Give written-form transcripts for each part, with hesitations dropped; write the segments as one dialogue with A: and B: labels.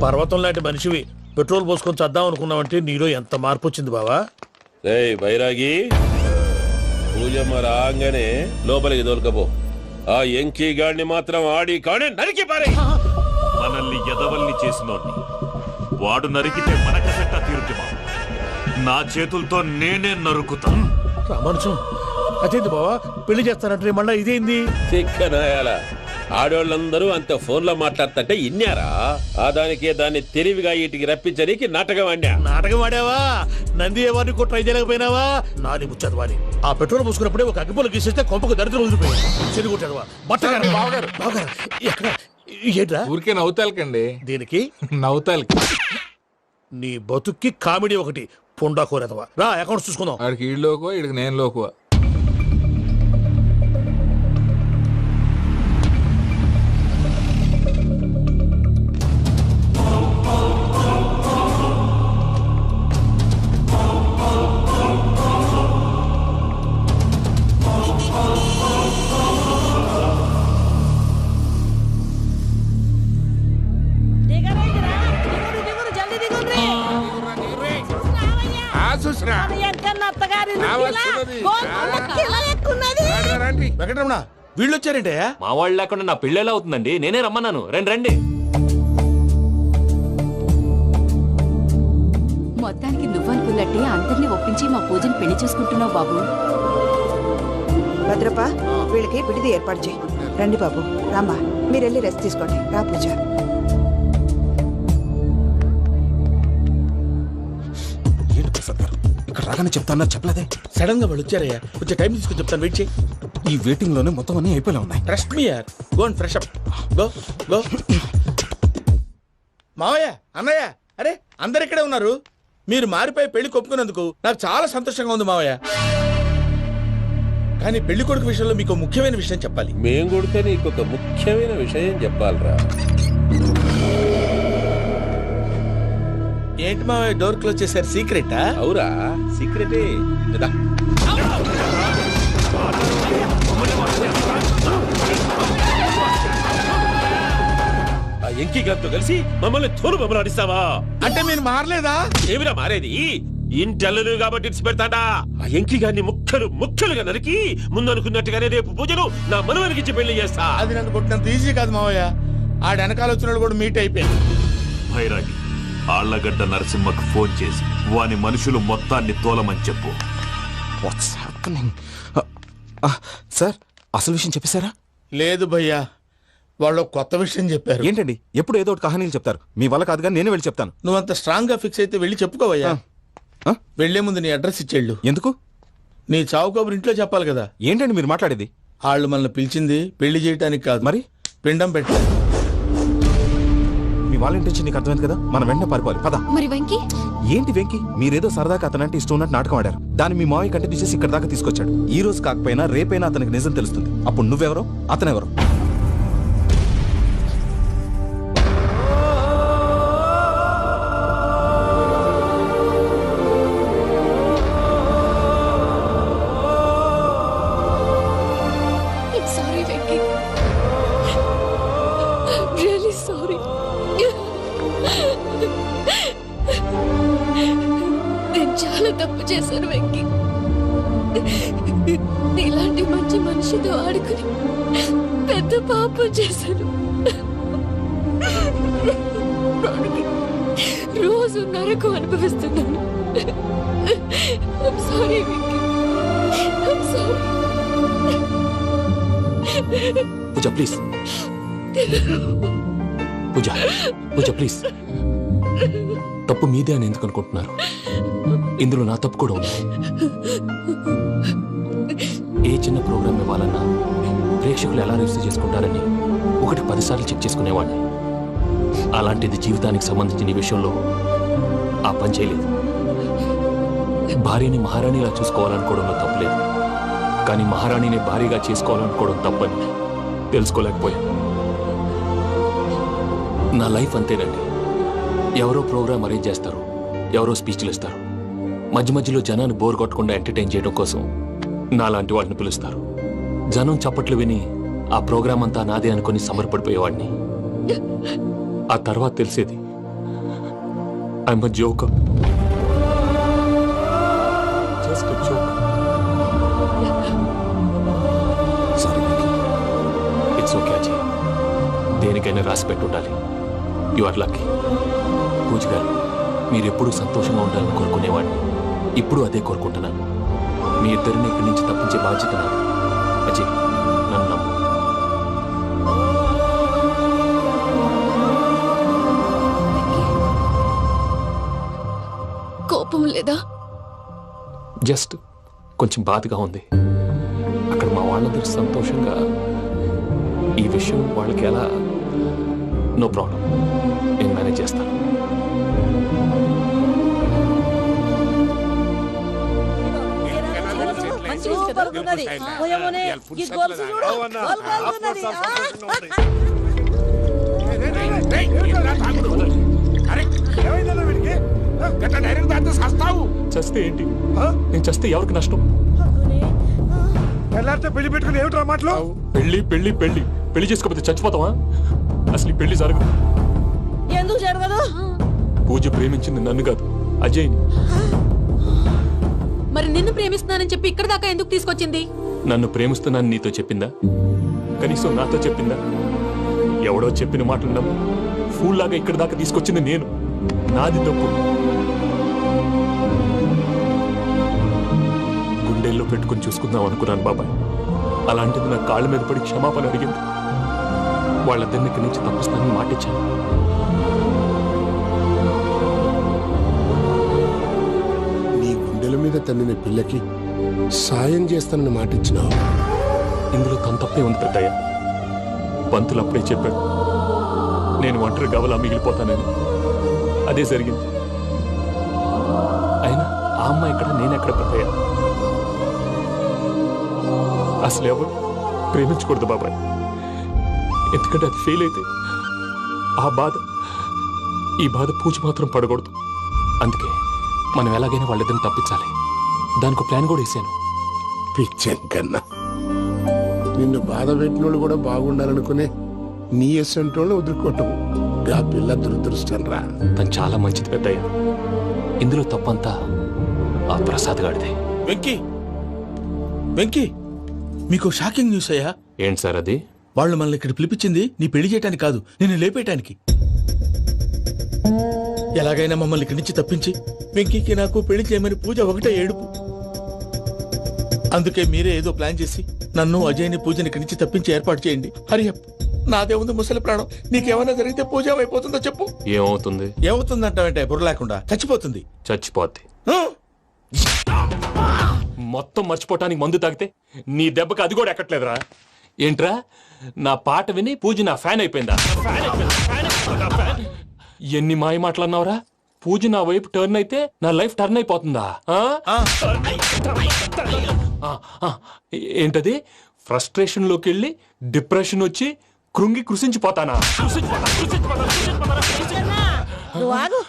A: పర్వతం లాంటి మనిషివి పెట్రోల్ పోసుకొని చద్దాం అనుకున్నావంటే నీలో ఎంత మార్పు వచ్చింది బావా.
B: బైరాగి పూజమ్మ రాగానే లోపలికి దొరకపో. ఆ ఎంకీ గాడిని మాత్రం ఆడి కాడే నరికి పారే.
C: మనల్ని ఎదవల్ని చేసినోడ్ని వాడు నరికితే మనకసెట్ట తీరుతుమా? నా చేతులతో నేనే నరుకుతా.
A: రామానుజం అదేంది బావా, పెళ్లి చేస్తానంటే మళ్ళా ఇదేంది?
B: చిక్కనాయాల ఆడోళ్ళందరూ అంత ఫోన్లో మాట్లాడుతుంటే ఇన్నారా? ఆ దానికే దాన్ని తెలివిగా వీటికి రప్పించడానికి నాటకం ఆడా.
A: నాటకం ఆడావా? నంది ఎవరిని కూడా ట్రై చేయలేకపోయినావా? నాది ముచ్చదు వారి. ఆ పెట్రోల్ పోసుకున్నప్పుడే ఒక అగ్గిపుల్ల గీసేస్తే కొంపకు దరిద్రం వదిలిపోయింది. చెరుగుంటాడువా బట్టగారు బావగారు బావగారు ఎక్కడ ఏంట్రా?
D: ఊరికే నవ్వుతాలకండి.
A: దీనికి
D: నవ్వుతాలకి
A: నీ బతుక్కి కామెడీ ఒకటి పుండా కోరేదవా. రా అకౌంట్స్ చూసుకుందాం.
D: ఆడికి ఈడు లోకువా, ఈడికి నేను లోకువా.
A: వెంకటరమణ వీళ్ళు వచ్చారంటే
E: మా వాళ్ళు లేకుండా నా పెళ్ళేలా అవుతుందండి? నేనే రమ్మన్నాను. రండి రండి.
F: మొత్తానికి నువ్వనుకున్నట్టే అందరినీ ఒప్పించి మా పూజను పెళ్లి చేసుకుంటున్నావు బాబు.
G: భద్రప్ప వీళ్ళకి పిడిది ఏర్పాటు చేయి. రండి బాబు, రామ్మా మీరు వెళ్ళి రెస్ట్ తీసుకోండి. రా పూజ.
H: ఏంటి ప్రసాద్ గారు ఇక్కడ రాగానే చెప్తాను చెప్పలేదే?
A: సడన్ గా వాళ్ళు వచ్చారయ్యా, కొంచెం టైం తీసుకొని చెప్తాను, వెయిట్ చేయి.
H: ఈ వెయిటింగ్ లోనే మొత్తం అన్ని అయిపోయినా ఉన్నాయి.
A: ట్రస్ట్ మీ యార్, go and fresh up. Go go. మావయ్య అన్నయ్య, అరే అందరు ఇక్కడే ఉన్నారు. మీరు మారిపోయి పెళ్లి కొప్పుకున్నందుకు నాకు చాలా సంతోషంగా ఉంది మావయ్య. కానీ పెళ్లి కొడుకు విషయంలో మీకు ముఖ్యమైన విషయం చెప్పాలి.
B: మేం కొడితే నీకు ఒక ముఖ్యమైన విషయం చెప్పాలరా.
A: ఏంటి మావయ్య డోర్ క్లోజ్ చేశారు? సీక్రెటా?
B: అవురా, సీక్రెటే. ఆ ఎంకీ గారితో కలిసి మమ్మల్ని తోలు బొమ్మలాడిస్తావా?
A: అంటే మీరు మారలేదా?
B: ఏమిరా మారేది? ఇంటల్లు కాబట్టి ఇడిచి పెడతాడా? ఆ ఎంకీ గారిని ముక్కలుగా నరికి ముందు అనుకున్నట్టుగానే రేపు పూజను నా మనవనికిచ్చి పెళ్లి చేస్తా.
A: అది నన్ను కొట్టినంత ఈజీ కాదు మావయ్య. ఆ వెనకాల వచ్చిన కూడా మీట్ అయిపోయింది.
C: భైరాగి ఆళ్లగడ్డ నరసింహకు ఫోన్ చేసి వాని మనుషులు మొత్తాన్ని తోలమని చెప్పు.
H: What's happening? సార్ అసలు విషయం చెప్పేశారా?
A: లేదు భయ్యా, వాళ్ళు కొత్త విషయం చెప్పారు.
H: ఏంటండి ఎప్పుడు ఏదో ఒకటి కహానీలు చెప్తారు? మీ వల్ల కాదుగా, నేనే వెళ్ళి చెప్తాను.
A: నువ్వంత స్ట్రాంగ్ గా ఫిక్స్ అయితే వెళ్ళి చెప్పుకోవయ్యా. వెళ్లే ముందు నీ అడ్రస్ ఇచ్చేళ్ళు.
H: ఎందుకు?
A: నీ చావు కబురు ఇంట్లో చెప్పాలి కదా.
H: ఏంటండి మీరు మాట్లాడేది?
A: వాళ్ళు మనల్ని పిలిచింది పెళ్లి చేయటానికి కాదు,
H: మరి
A: పిండం పెట్టాలి.
H: మీ వాళ్ళ ఇంటి నీకు అర్థమైంది కదా, మనం వెంటనే పారిపోవాలి. పద.
F: మరి వెంకీ?
H: ఏంటి వెంకీ? మీరేదో సరదాగా అతనంటే ఇష్టం ఉన్నట్టు నాటకం ఆడారు. దాన్ని మీ మావయ్య కంటే తీసేసి ఇక్కడ దాకా తీసుకొచ్చాడు. ఈ రోజు కాకపోయినా రేపైనా అతనికి నిజం తెలుస్తుంది. అప్పుడు నువ్వెవరో అతనెవరో.
F: Sorry Venky, really sorry. నేను చాలా తప్పు చేశాను వెంకీ. నీలాంటి మంచి మనిషితో ఆడుకుని పెద్ద పాపం చేశాను. రోజు నరకు అనుభవిస్తున్నాను. Sorry Venky, sorry.
E: Pooja please, Pooja please. తప్పు మీదే అని ఎందుకు అనుకుంటున్నారు? ఇందులో నా తప్పు కూడా ఉంది. ఏ చిన్న ప్రోగ్రామ్ ఇవ్వాలన్నా ప్రేక్షకులు ఎలా రిసీవ్ చేసుకుంటారని 1-10 సార్లు చెక్ చేసుకునేవాడిని. అలాంటిది జీవితానికి సంబంధించిన ఈ విషయంలో ఆ పని చేయలేదు. భార్యని మహారాణిలా చూసుకోవాలనుకోవడంలో తప్పులేదు, కానీ మహారాణిని భార్యగా చేసుకోవాలనుకోవడం తప్పని తెలుసుకోలేకపోయా. నా లైఫ్ అంతేనండి. ఎవరో ప్రోగ్రామ్ అరేంజ్ చేస్తారు, ఎవరో స్పీచ్లు ఇస్తారు. మధ్య మధ్యలో జనాన్ని బోర్ కొట్టకుండా ఎంటర్టైన్ చేయడం కోసం నాలాంటి వాడిని పిలుస్తారు. జనం చప్పట్లు విని ఆ ప్రోగ్రామ్ అంతా నాదే అనుకుని సమర్పడిపోయేవాడిని. ఆ తర్వాత తెలిసేది I'm a joker. Just joke.
H: Sorry
E: it's okay Ajay. దేనికైనా రాసి పెట్టి ఉండాలి. You are lucky. పూజ గారు, మీరు ఎప్పుడూ సంతోషంగా ఉండాలని కోరుకునేవాడిని. ఇప్పుడు అదే కోరుకుంటున్నాను. మీ ఇద్దరిని ఇక్కడి నుంచి తప్పించే బాధ్యత నాది. అజయ్, నన్ను నమ్ము.
F: కోపం లేదా?
E: జస్ట్ కొంచెం బాధగా ఉంది. అక్కడ మా వాళ్ళందరూ సంతోషంగా, ఈ విషయం వాళ్ళకి ఎలా? నో ప్రాబ్లం, నేను మేనేజ్ చేస్తాను. చస్తే ఏంటి? నేను చస్తే ఎవరికి నష్టం?
A: పెళ్లి పెట్టుకుని ఏమిట్రా మాటలు?
E: పెళ్లి పెళ్లి పెళ్లి పెళ్లి చేసుకోకపోతే చచ్చిపోతావా? అసలు ఈ పెళ్లి జరగదు.
I: ఎందుకు జరగదు?
E: పూజ ప్రేమించింది నన్ను కాదు, అజయ్ని.
F: మరి నిన్ను ప్రేమిస్తున్నానని చెప్పి ఇక్కడ దాకా ఎందుకు తీసుకొచ్చింది?
E: నన్ను ప్రేమిస్తున్నాను నీతో చెప్పిందా? కనీసం నాతో చెప్పిందా? ఎవడో చెప్పిన మాటలు నమ్ము ఫూల్ లాగా ఇక్కడ దాకా తీసుకొచ్చింది నేను. నాది తప్పు. గుండెల్లో పెట్టుకుని చూసుకుందాం అనుకున్నాను బాబాయ్. అలాంటిది నా కాళ్ళ మీద పడి క్షమాపణ అడిగింది. వాళ్ళిద్దరిని ఇక్కడి నుంచి తప్పిస్తానని మాటిచ్చాను.
J: నీ గుండెల మీద తన్నిన పిల్లకి సాయం చేస్తానని మాటిచ్చినావు.
E: ఇందులో తన తప్పే ఉంది పెద్దయ్య. పంతులు అప్పుడే చెప్పాడు నేను ఒంటరి గవలా మిగిలిపోతానని. అదే జరిగింది. అయినా ఆ అమ్మాయి ఎక్కడ, నేనెక్కడ పెద్దయ్య? అసలు ఎవరు ప్రేమించకూడదు బాబాయ్. ఎందుకంటే అది ఫెయిల్ అయితే ఆ బాధ, ఈ బాధ పూజ మాత్రం పడకూడదు. అందుకే మనం ఎలాగైనా వాళ్ళిద్దరిని తప్పించాలి. దానికి ప్లాన్ కూడా వేసాను.
J: పిచ్చం కన్నా నిన్ను బాధ పెట్టినోళ్ళు కూడా బాగుండాలనుకునే నీ ఎస్సంటోళ్ళు వదులుకోవటం ఆ పిల్ల దురదృష్టం రా.
E: తను చాలా మంచిది పెద్దయ్య. ఇందులో తప్పంతా ఆ ప్రసాద్ గాడిదే.
A: వెంకీ, వెంకీ, మీకు షాకింగ్ న్యూస్ అయ్యా.
E: ఏంటి సార్ అది?
A: వాళ్ళు మనల్ని ఇక్కడ పిలిపించింది నీ పెళ్లి చేయడానికి కాదు, నిన్ను లేపేయటానికి. ఎలాగైనా మమ్మల్ని ఇక్కడి నుంచి తప్పించి వెంకీకి నాకు పెళ్లి చేయమని పూజ ఒకటే ఏడుపు. అందుకే మీరే ఏదో ప్లాన్ చేసి నన్ను అజయ్ని పూజని ఇక్కడి నుంచి తప్పించి ఏర్పాటు చేయండి. హరియప్, నాదే ఉంది ముసలి ప్రాణం. నీకేమైనా జరిగితే పూజ అయిపోతుందో చెప్పు.
E: ఏమవుతుంది?
A: ఏమవుతుందంటావంటే బుర్ర లేకుండా చచ్చిపోతుంది.
E: చచ్చిపోద్ది.
A: ఆ?
E: మొత్తం మర్చిపోవటానికి మందు తాగితే నీ దెబ్బకి అది కూడా ఎక్కట్లేదురా. ఏంట్రా, నా పాట విని పూజ నా ఫ్యాన్ అయిపోయిందా? ఎన్ని మాయ మాటలన్నావురా? పూజ నా వైపు టర్న్ అయితే నా లైఫ్ టర్న్ అయిపోతుందా? ఏంటది? ఫ్రస్ట్రేషన్ లోకి వెళ్ళి డిప్రెషన్ వచ్చి కృంగి కృషించిపోతానా?
I: నువ్వు ఆగు.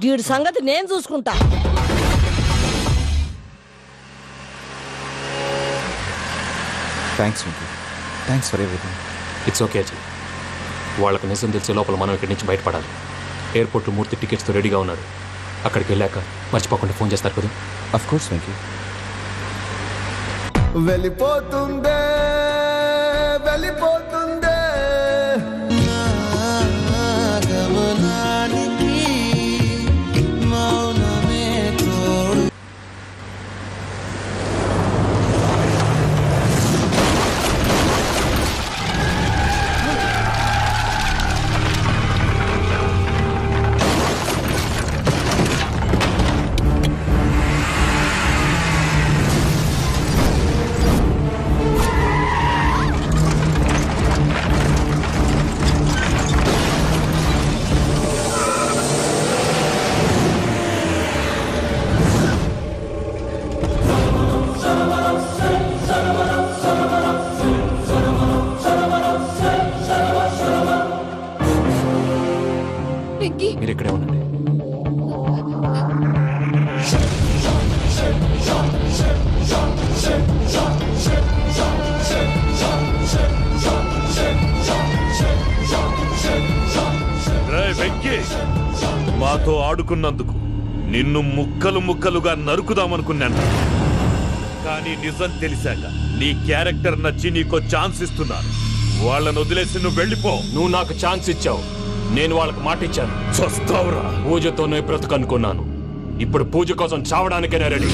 I: వీడి సంగతి నేను చూసుకుంటా.
H: Thanks Venky, thanks for everything.
E: It's okay Ajay. వాళ్ళకి నిజం తెలిసే లోపల మనం ఇక్కడి నుంచి బయటపడాలి. ఎయిర్పోర్ట్లో మూర్తి టికెట్స్తో రెడీగా ఉన్నాడు. అక్కడికి వెళ్ళాక మర్చిపోకుండా ఫోన్ చేస్తారు కదా.
H: Of course Venky.
J: వెళ్ళిపోతుందే వెళ్ళిపోతుందే
F: వెంకీ,
E: మీరు ఇక్కడే ఉండండి.
B: రేయ్ వెంకీ,
C: మాతో ఆడుకున్నందుకు నిన్ను ముక్కలు ముక్కలుగా నరుకుదామనుకున్నాను. కానీ నిజం తెలిసాక నీ క్యారెక్టర్ నచ్చి నీకో ఛాన్స్ ఇస్తున్నాను. వాళ్ళను వదిలేసి నువ్వు వెళ్ళిపో.
E: నువ్వు నాకు ఛాన్స్ ఇచ్చావు, నేను వాళ్ళకి మాట ఇచ్చాను.
C: చస్తావురా.
E: పూజతోనే బ్రతుకనుకున్నాను, ఇప్పుడు పూజ కోసం చావడానికైనా రెడీ.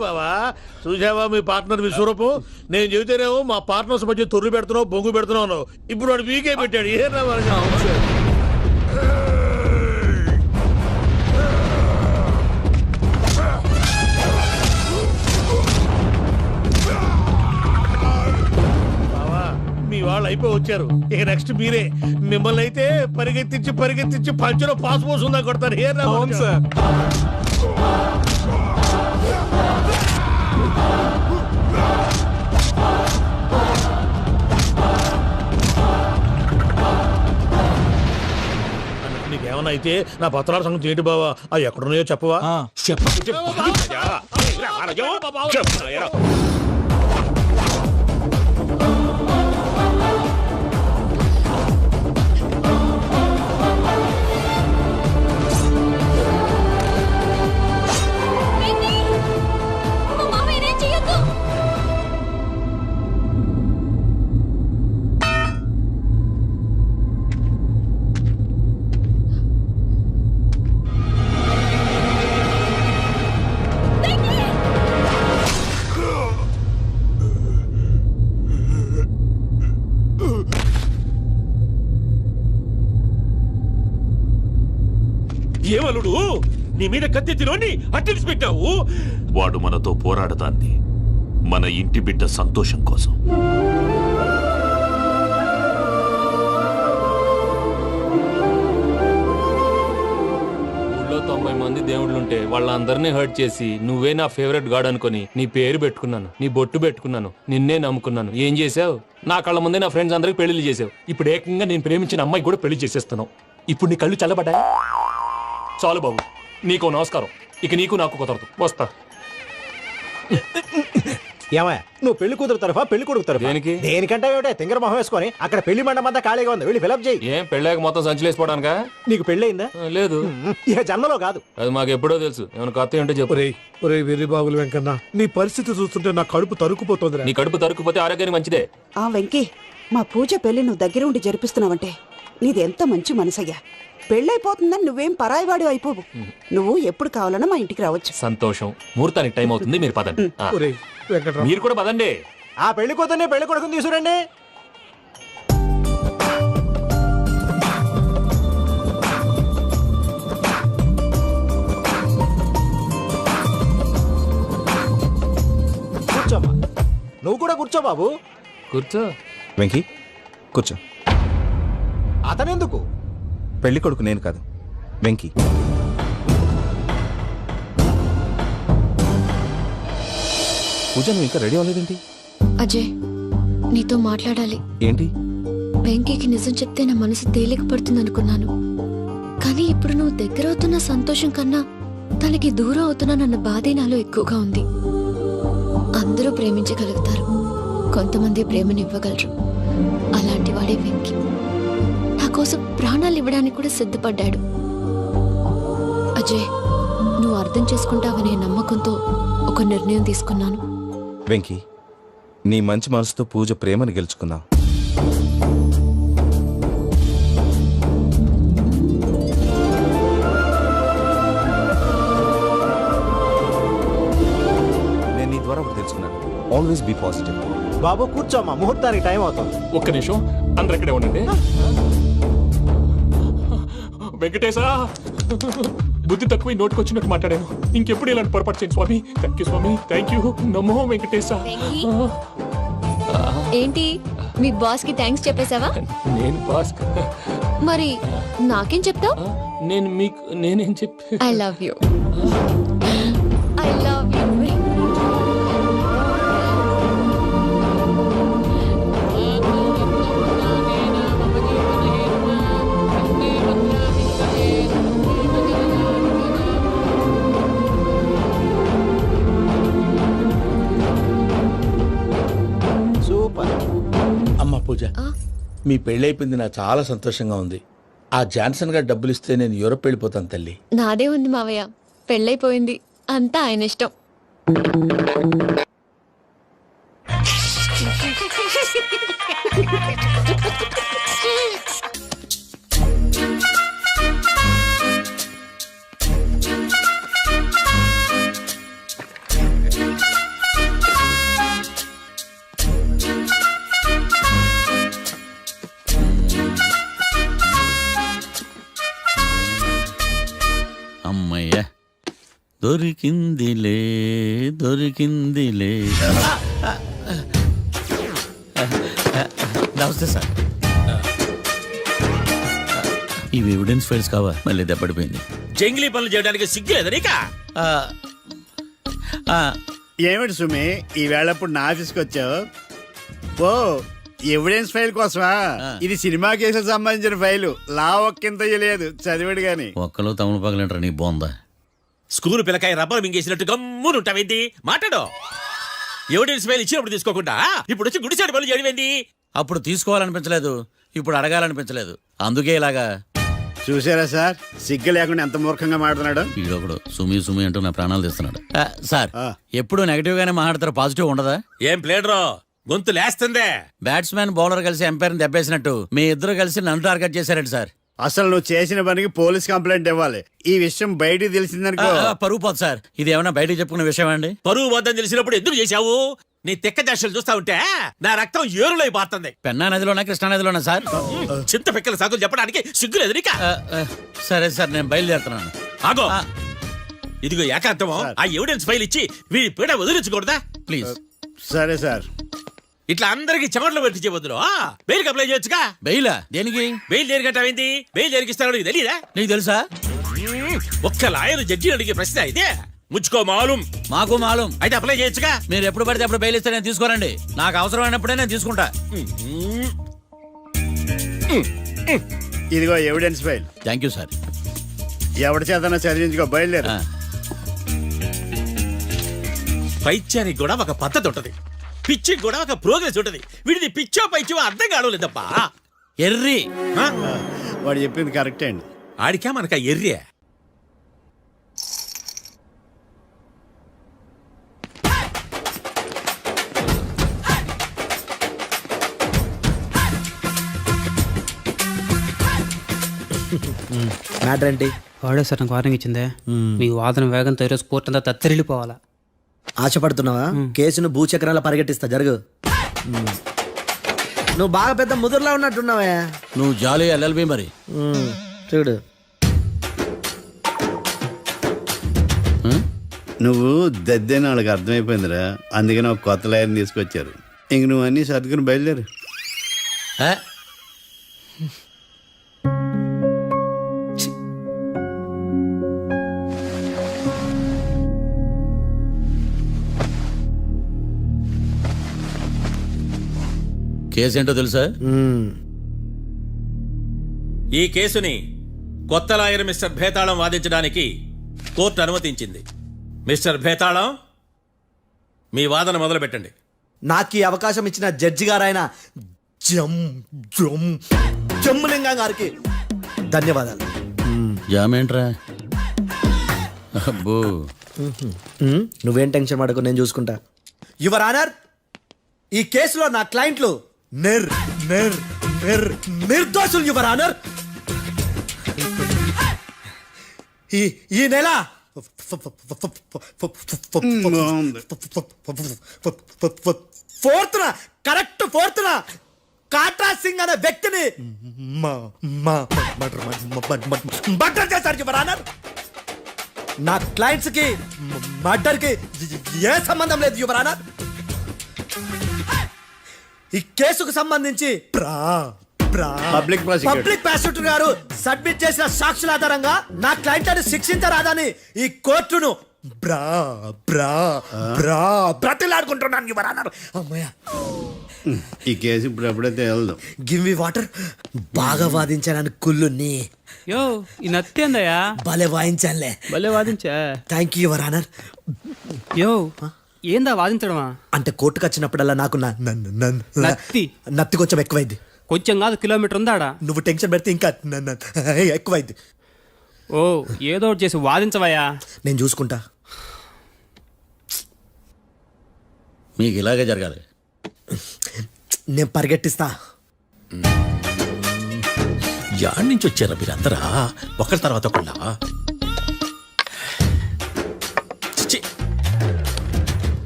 A: బావా చూసావా మీ పార్ట్నర్ విశ్వరూపం? నేను చెబితేనేమో మా పార్ట్నర్స్ మధ్య తొర్రు పెడుతున్నావు, బొంగు పెడుతున్నావు. ఇప్పుడు వాడు వీకే పెట్టాడు. ఏ బావా మీ వాళ్ళు అయిపోయి వచ్చారు, ఇక నెక్స్ట్ మీరే. మిమ్మల్ని అయితే పరిగెత్తించి పరిగెత్తించి పంచలో పాస్ పోసుందా కొడతారు. ఏ సార్ నీకేమన్నా అయితే నా పత్రాల సంగతి ఏంటి బావా? అవి ఎక్కడున్నాయో చెప్పవా?
B: ఏమలుడు నీ మీద కత్తెత్తిలోని అట్టెలిసి పెట్టావు.
C: వాడు మనతో పోరాడతాంది మన ఇంటి బిడ్డ సంతోషం కోసం.
E: ఊళ్ళో 90 మంది దేవుళ్ళుంటే వాళ్ళందరినీ హర్ట్ చేసి నువ్వే నా ఫేవరెట్ గాడ్ అనుకుని నీ పేరు పెట్టుకున్నాను, నీ బొట్టు పెట్టుకున్నాను, నిన్నే నమ్ముకున్నాను. ఏం చేసావు? నా కళ్ళ ముందే నా ఫ్రెండ్స్ అందరికి పెళ్లి చేసావు. ఇప్పుడు ఏకంగా నేను ప్రేమించిన అమ్మాయి కూడా పెళ్లి చేసేస్తున్నావు. ఇప్పుడు నీ కళ్ళు చల్లబడ్డాయి. చాలు బాబు, నీకు నమస్కారం. ఇక నీకు నాకు కుదరదు, వస్తా.
K: ఏమయ్య, నువ్వు పెళ్లి కూతురు తరఫా పెళ్లి కొడుకు తరఫా?
E: దేనికి?
K: దేనికంటే ఏమిటే తింగర మొహం వేసుకొని అక్కడ పెళ్లి మండపం అంతా ఖాళీగా ఉంది, వెళ్ళి ఫిలప్ చేయి.
E: ఏం పెళ్ళాక మొత్తం సంచలేసిపోవడానికా?
K: నీకు పెళ్ళయిందా?
E: లేదు.
K: ఇక జన్మలో కాదు.
E: అది మాకు ఎప్పుడో తెలుసు. ఏమైనా కొత్త ఏంటో చెప్పు.
A: ఒరే వెర్రి బాబులు వెంకన్న, నీ పరిస్థితి చూస్తుంటే నా కడుపు తరుక్కుపోతుంది.
E: నీ కడుపు తరుక్కుపోతే ఆరోగ్యానికి మంచిదే.
G: ఆ వెంకీ, మా పూజ పెళ్లి నువ్వు దగ్గర ఉండి జరిపిస్తున్నావంటే నీది ఎంత మంచి మనసయ్యా. పెళ్ళైపోతుందని నువ్వేం పరాయివాడు అయిపోవు. నువ్వు ఎప్పుడు కావాలన్నా మా ఇంటికి రావచ్చు.
E: సంతోషం. ముహూర్తానికి టైం అవుతుంది, మీరు పదండి. మీరు కూడా పదండి.
K: ఆ పెళ్లి కూతుర్ని పెళ్లి కొడుకుని తీసుకురండి. కూర్చోమ్మా. నువ్వు కూడా కూర్చో బాబు.
E: కూర్చో.
H: వెంకీ కూర్చో.
K: అతనెందుకు?
H: పెళ్లి కొడుకు నేను కాదు, వెంకీ. పూజ నువ్వు ఇంకా రెడీ అవ్వలేదేంటి?
F: అజయ్, నీతో మాట్లాడాలి.
H: ఏంటి?
F: వెంకీకి నిజం చెప్తే నా మనసు తేలిక పడుతుంది అనుకున్నాను. కానీ ఇప్పుడు నువ్వు దగ్గర అవుతున్న సంతోషం కన్నా తనకి దూరం అవుతున్నానన్న బాధే నాలో ఎక్కువగా ఉంది. అందరూ ప్రేమించగలుగుతారు, కొంతమంది ప్రేమనివ్వగలరు. అలాంటి వాడే వెంకీ. నా కోసం ప్రాణాలు ఇవ్వడానికి కూడా సిద్ధపడ్డాడు. అజయ్, నువ్వు అర్థం చేసుకుంటావనే నమ్మకంతో ఒక నిర్ణయం తీసుకున్నాను.
H: వెంకీ, నీ మంచి మనసుతో పూజ ప్రేమని గెలుచుకుందాం. నేను నీ ద్వారా ఒకటి తెలుసుకున్నాను. Always be positive.
K: బాబు కూర్చోమ్మా, ముహూర్తానికి టైం అవుతుంది.
E: ఒక్క నిమిషం, అందరు ఇక్కడే ఉండండి. వెంకటేశా, బుద్ధి తక్కువ నోటికి వచ్చినట్టు మాట్లాడాను. ఇంకెప్పుడు ఇలాంటి పొరపాటు చేయండి స్వామి. థ్యాంక్ యూ స్వామి, థ్యాంక్ యూ. నమో వెంకటేశ.
F: ఏంటి మీ బాస్ కి థ్యాంక్స్ చెప్పేశావా?
E: నేను బాస్
F: మరి నాకేం చెప్తావు?
E: నేను మీకు నేనేం చెప్పి
F: I love you. I love you.
K: Super.
A: అమ్మ పూజ, మీ పెళ్ళైపోయింది, నాకు చాలా సంతోషంగా ఉంది. ఆ జాన్సన్ గారు డబ్బులు ఇస్తే నేను యూరోప్ వెళ్ళిపోతాను తల్లి.
F: నాదే ఉంది మావయ్య, పెళ్ళైపోయింది, అంతా ఆయన ఇష్టం.
L: అమ్మయ్య, దొరికిందిలే దొరికిందిలే. నమస్తే సార్. ఇవి ఎవిడెన్స్ ఫైల్స్ కావా? మళ్ళీ దెబ్బడిపోయింది.
B: జంగిలీ పనులు చేయడానికి సిగ్గులేదు నీకా?
M: ఏమిటి సుమి, ఈ వేళప్పుడు నా ఆఫీస్కి వచ్చావు? ఓ, ఎవిడెన్స్ ఫైల్ కోసమా? ఇది సినిమా కేసులకు సంబంధించిన ఫైలు. లా ఒక్కింత లేదు, చదివాడు గాని.
L: ఒక్కలో తమను పగలంటారు నీ బోందా.
B: School పిల్లకాయ rubber మింగేసినట్టు గమ్మునుంటావేంటి? మాట్లాడు. ఎవిడెన్స్ ఫైల్ ఇచ్చినప్పుడు తీసుకోకుండా ఇప్పుడు వచ్చి గుడిసాడు పనులు చేయడమేంటి?
L: అప్పుడు తీసుకోవాలనిపించలేదు, ఇప్పుడు అడగాలనిపించలేదు, అందుకే ఇలాగా.
M: చూసారా సార్, సిగ్గు లేకుండా ఎంత మూర్ఖంగా మాట్లాడుతున్నాడు.
L: ఈడొకడు సుమి సుమి అంటూ నా ప్రాణాలు తీస్తున్నాడు. సార్, ఎప్పుడు నెగటివ్ గానే మాట్లాడతారు, పాజిటివ్ ఉండదా?
B: ఏం ప్లేడరో గొంతు లేస్తుందే.
L: బ్యాట్స్మెన్ బౌలర్ కలిసి ఎంపైర్ని దెబ్బేసినట్టు మీ ఇద్దరు కలిసి నన్ను టార్గెట్ చేశారండి సార్.
M: అసలు నువ్వు చేసిన పనికి పోలీస్ కంప్లైంట్ ఇవ్వాలి. ఈ విషయం బయటికి తెలిసిందనుకో
L: పరువు పోదు సార్. ఇది ఏమైనా బయటికి చెప్పుకున్న విషయం అండి?
B: పరువు వద్దని తెలిసినప్పుడు ఎందుకు చేశావు? నీ తెక్క దశలు చూస్తా ఉంటే నా రక్తం ఏరులై పారుతుంది.
L: పెన్నా నదిలోనా కృష్ణా నదిలోనా సార్?
B: చింత పిక్కల సాగులు చెప్పడానికి సిగ్గులేదు నీకా?
L: సరే సార్, నేను బయలుదేరుతున్నాను.
B: ఆగో, ఇదిగో ఏకాంతమో ఆ ఎవిడెన్స్ ఫైల్ ఇచ్చి వీడి పీడ వదిలించకూడదా?
L: ప్లీజ్.
M: సరే సార్.
B: ఇట్లా అందరికి చెమటలు పెట్టి వద్దు. బెయిల్కి అప్లై చేయొచ్చుగా.
L: బెయిలా? దేనికి?
B: బెయిల్ దేనికంటావేంది? బెయిల్ దేనికిస్తారో నీకు తెలియదా?
L: నీకు తెలుసా?
B: ఒక్క లాయర్ జడ్జి అడిగే ప్రశ్న అయితే ముచ్చుకో మాలూం.
L: మాకు మాలూం.
B: అయితే అప్లై చేయొచ్చుగా.
L: మీరు ఎప్పుడు పడితే అప్పుడు బెయిల్ ఇస్తే నేను తీసుకోరండి. నాకు అవసరమైనప్పుడే నేను తీసుకుంటా.
M: ఇదిగో evidence file.
L: Thank you sir.
M: ఎవరి చేతనా చదివించుకో, బయలుదేరు.
B: పైత్యానికి కూడా ఒక పద్ధతి ఉంటది, పిచ్చికి కూడా ఒక ప్రోగ్రెస్ ఉంటది. వీడిది పిచ్చో పైచో అర్థం కావలేదప్ప.
L: ఎర్రి.
M: వాడు చెప్పింది కరెక్టే అండి.
B: ఆడికా మనక ఎర్రే.
N: మ్యాటర్ ఏంటి? వాడే సార్ నాకు వార్నింగ్ ఇచ్చిందే. మీ వాదన వేగంతో ఈరోజు కోర్టు అంతా తత్తరిల్లిపోవాలా.
O: ఆశపడుతున్నావా? కేసును భూచక్రాల పరిగెట్టిస్తా, జరుగు. నువ్వు బాగా పెద్ద ముదురులా ఉన్నట్టున్నావే.
L: నువ్వు జాలి ఎల్ఎల్బి మరి.
O: చూడు,
M: నువ్వు దద్దేని వాళ్ళకి అర్థమైపోయిందిరా, అందుకని ఒక కొత్త లాయర్ని తీసుకొచ్చారు. ఇంక నువ్వు అన్నీ సర్దుకుని బయలుదేరు.
L: కేసు ఏంటో తెలుసా?
B: ఈ కేసుని కొత్త లాయర్ మిస్టర్ భేతాళం వాదించడానికి కోర్టు అనుమతించింది. మిస్టర్ భేతాళం, మీ వాదన మొదలు పెట్టండి.
O: నాకు ఈ అవకాశం ఇచ్చిన జడ్జి గారైన జమ్ములింగం గారికి ధన్యవాదాలు.
L: జామేంట్రా? అబ్బో
O: నువ్వేం టెన్షన్ పడకు, నేను చూసుకుంటా. యువర్ ఆనర్, ఈ కేసులో నా క్లయింట్లు నిర్దోషులు యువర్ ఆనర్. ఈ నెల ఫోర్త్న కాట్రా సింగ్ అనే వ్యక్తిని మర్డర్ చేశారు యువర్ ఆనర్. నా క్లయింట్స్ కి మర్డర్ కి ఏ సంబంధం లేదు యువర్ ఆనర్. ఈ కేసుకు సంబంధించి
M: పబ్లిక్
O: ప్రాసిక్యూటర్ గారు సబ్మిట్ చేసిన సాక్షుల ఆధారంగా నా క్లయింట్ అని శిక్షించరాదని ఈ కోర్టును బ్రతిలాడుకుంటున్నాను యువర్ ఆనర్. అమ్మయ్య,
M: ఈ కేసు ఇప్పుడు ఎప్పుడైతే వెళ్దాం.
O: Give me water. బాగా వాదించాను కుళ్ళుని.
N: యో ఈ నత్తేందయ్యా?
O: భలే వాయించానులే.
N: భలే వాదించా.
O: Thank you your honour.
N: యో ఏందా వాదించడమా?
O: అంటే కోర్టుకు వచ్చినప్పుడల్లా నాకు నత్తి కొంచెం ఎక్కువైంది.
N: కొంచెం కాదు, కిలోమీటర్ ఉందాడా.
O: నువ్వు టెన్షన్ పెడితే ఇంకా ఎక్కువైంది.
N: ఓ ఏదో ఒకటి చేసి వాదించవయ్యా.
O: నేను చూసుకుంటా.
L: మీకు ఇలాగే జరగాలి.
O: నేను పరిగెట్టిస్తా.
B: యాడ్ నుంచి వచ్చారా మీరందరా ఒకరి తర్వాత ఒకళ్ళ?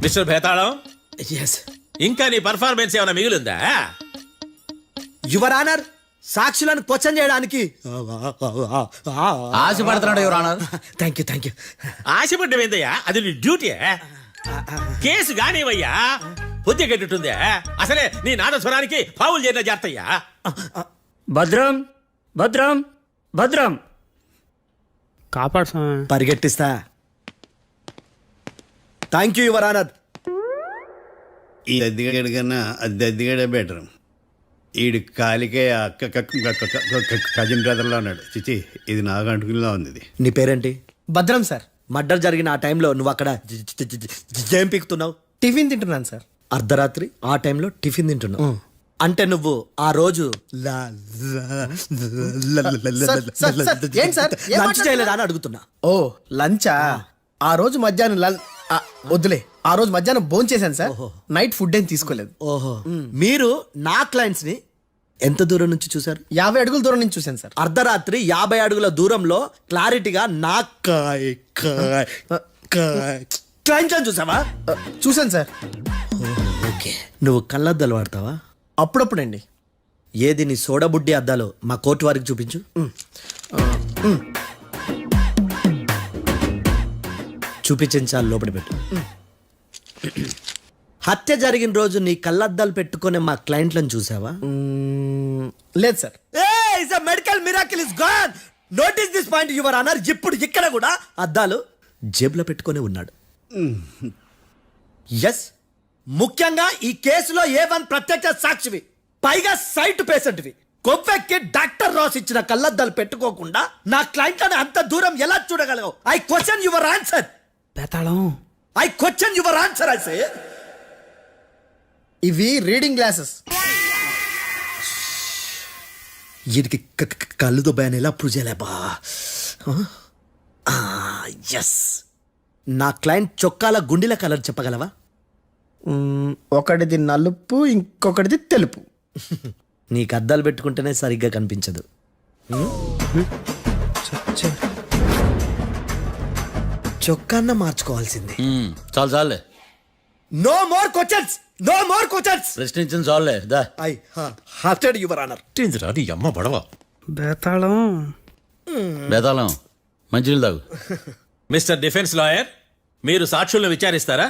B: మిస్టర్ భేతాళం, ఇంకా నీ పర్ఫార్మెన్స్ ఏమైనా మిగిలిందా?
O: యువర్ ఆనర్, సాక్షులను క్వశ్చన్ చేయడానికి
L: ఆశపడుతున్నాడు యువర్ ఆనర్.
O: Thank you.
B: ఆశపడ్డం ఏందయ్యా? అది నీ డ్యూటీ. కేసు గానివయ్యా, బుద్ధి గట్టుందే. అసలే నీ నాదస్వరానికి పావులు చేరిన జాగ్రత్తయ్యా.
N: భద్రం భద్రం భద్రం కాపాడు.
O: పరిగెట్టిస్తా. Thank you your honour.
M: ఈ అద్దెగాడి కన్నా అద్దెగాడే బెటర్. ఈడు కాలికే కజిన్ బ్రదర్లో ఉన్నాడు. చిచి, ఇది నాకు అంటుకునిలా ఉంది. ఇది
O: నీ పేరేంటి?
P: భద్రం సార్.
O: మర్డర్ జరిగిన ఆ టైంలో నువ్వు అక్కడ ఏం పీకుతున్నావు?
P: టిఫిన్ తింటున్నాను సార్.
O: అర్ధరాత్రి ఆ టైంలో టిఫిన్ తింటున్నావు అంటే నువ్వు ఆ రోజు లంచ్ చేయలేదా అని అడుగుతున్నా.
P: ఓ లంచా? ఆ రోజు మధ్యాహ్నం వద్దులే, ఆ రోజు మధ్యాహ్నం భోంచేశాను సార్. నైట్ ఫుడ్ ఏం తీసుకోలేదు.
O: ఓహో, మీరు నా క్లయింట్స్ ని ఎంత దూరం నుంచి చూసారు?
P: 50 అడుగుల దూరం నుంచి చూశాను సార్.
O: అర్ధరాత్రి 50 అడుగుల దూరంలో క్లారిటీగా నా క్లయింట్స్ అని చూసావా?
P: చూశాను సార్.
O: ఓకే, నువ్వు కళ్ళద్దాలు వాడతావా?
P: అప్పుడప్పుడండి.
O: ఏది నీ సోడబుడ్డి అద్దాలు మా కోర్టు వారికి చూపించు. చూపించాలి, లోపల పెట్టు. హత్య జరిగిన రోజు నీ కళ్ళద్దాలు పెట్టుకునే మా క్లయింట్లను చూసావా?
P: లేదు sir.
O: Medical miracle is gone. Notice this point your honour. ఇప్పుడు ఇక్కడ కూడా అద్దాలు జేబులో పెట్టుకొని ఉన్నాడు. ఎస్, ముఖ్యంగా ఈ కేసులో A1 ప్రత్యక్ష సాక్షివి, పైగా సైట్ పేషెంట్వి. కొవ్వెక్కి డాక్టర్ రాస్ ఇచ్చిన కళ్ళద్దాలు పెట్టుకోకుండా నా క్లయింట్లను అంత దూరం ఎలా చూడగలవు? I question your answer. I question your answer. I say
P: ఇవి రీడింగ్ గ్లాసెస్.
O: వీటికి కళ్ళు దుబ్బాయని ఎలా ప్రూవ్ చేయలేబా? ఎస్, నా క్లయింట్ చొక్కాల గుండెల కలర్ చెప్పగలవా?
P: ఒకటిది నలుపు, ఇంకొకటిది తెలుపు.
O: నీకు అద్దాలు పెట్టుకుంటేనే సరిగ్గా కనిపించదు. చొక్కాన్న మార్చుకోవాల్సింది.
L: చాలు చాలే.
O: No more questions, no more questions.
L: ప్రశ్నించిన చాలులే. దా
O: ఐ హార్టెడ్ యువర్ ఆనర్.
B: నీ అమ్మ పడవ.
N: బేతాళం
L: బేతాళం మంచినీళ్ళు తాగు.
B: మిస్టర్ డిఫెన్స్ లాయర్, మీరు సాక్షులను విచారిస్తారా?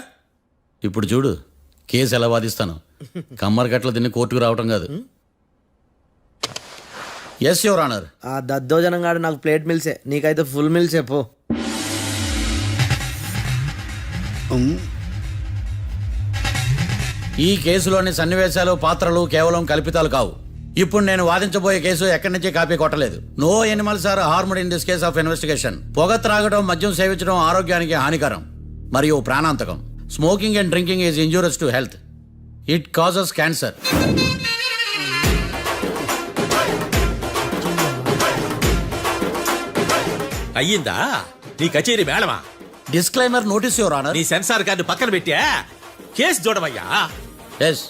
L: ఇప్పుడు చూడు కేసు ఎలా వాదిస్తాను. కమ్మరి గట్ల తిని కోర్టుకు రావటం కాదు. Yes your honour.
O: ఆ దద్దోజనం గాడు నాకు ప్లేట్ మిల్సే, నీకైతే ఫుల్ మిల్సే పో.
L: ఈ కేసులోని సన్నివేశాలు, పాత్రలు కేవలం కల్పితాలు కావు. ఇప్పుడు నేను వాదించబోయే కేసు ఎక్కడి నుంచి కాపీ కొట్టలేదు. No animals are harmed in this case of investigation. పొగ త్రాగడం, మద్యం సేవించడం ఆరోగ్యానికి హానికరం మరియు ప్రాణాంతకం. Smoking and drinking is injurious to health. It causes cancer.
B: అయ్యిందా? నీ కచేరీ మేడమా?
L: Disclaimer notice your honour.
B: నీ సెన్సార్ కార్డు పక్కన పెట్టా కేసు చూడవయ్యా.
L: Yes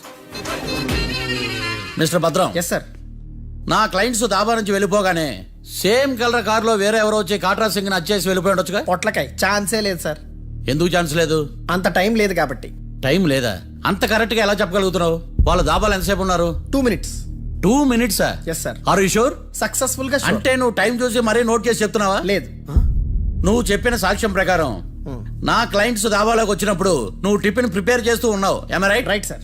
L: mister Bhadram.
P: Yes sir.
L: నా క్లయింట్స్ దాబా నుంచి వెళ్ళిపోగానే సేమ్ కలర్ కారులో వేరే ఎవరో వచ్చి కాట్రా సింగ్ వచ్చేసి వెళ్ళిపోయి ఉండొచ్చుగా.
P: పొట్లకాయ ఛాన్సే లేదు సార్.
L: ఎందుకు ఛాన్స్ లేదు?
P: అంత టైం లేదు కాబట్టి.
L: టైం లేదా? అంత కరెక్ట్ గా ఎలా చెప్పగలుగుతున్నావు? వాళ్ళ దాబాలు ఎంతసేపు ఉన్నారు?
P: 2 minutes.
L: 2 minutes?
P: Yes sir.
L: Are you sure?
P: Successful గా sure.
L: అంటే నువ్వు టైం చూసి మరీ నోట్ చేసి చెప్తున్నావా?
P: లేదు.
L: నువ్వు చెప్పిన సాక్ష్యం ప్రకారం నా క్లయింట్స్ దాబాలోకి వచ్చినప్పుడు నువ్వు టిఫిన్ ప్రిపేర్ చేస్తూ ఉన్నావు. ఎమ్ రైట్?
P: Right sir.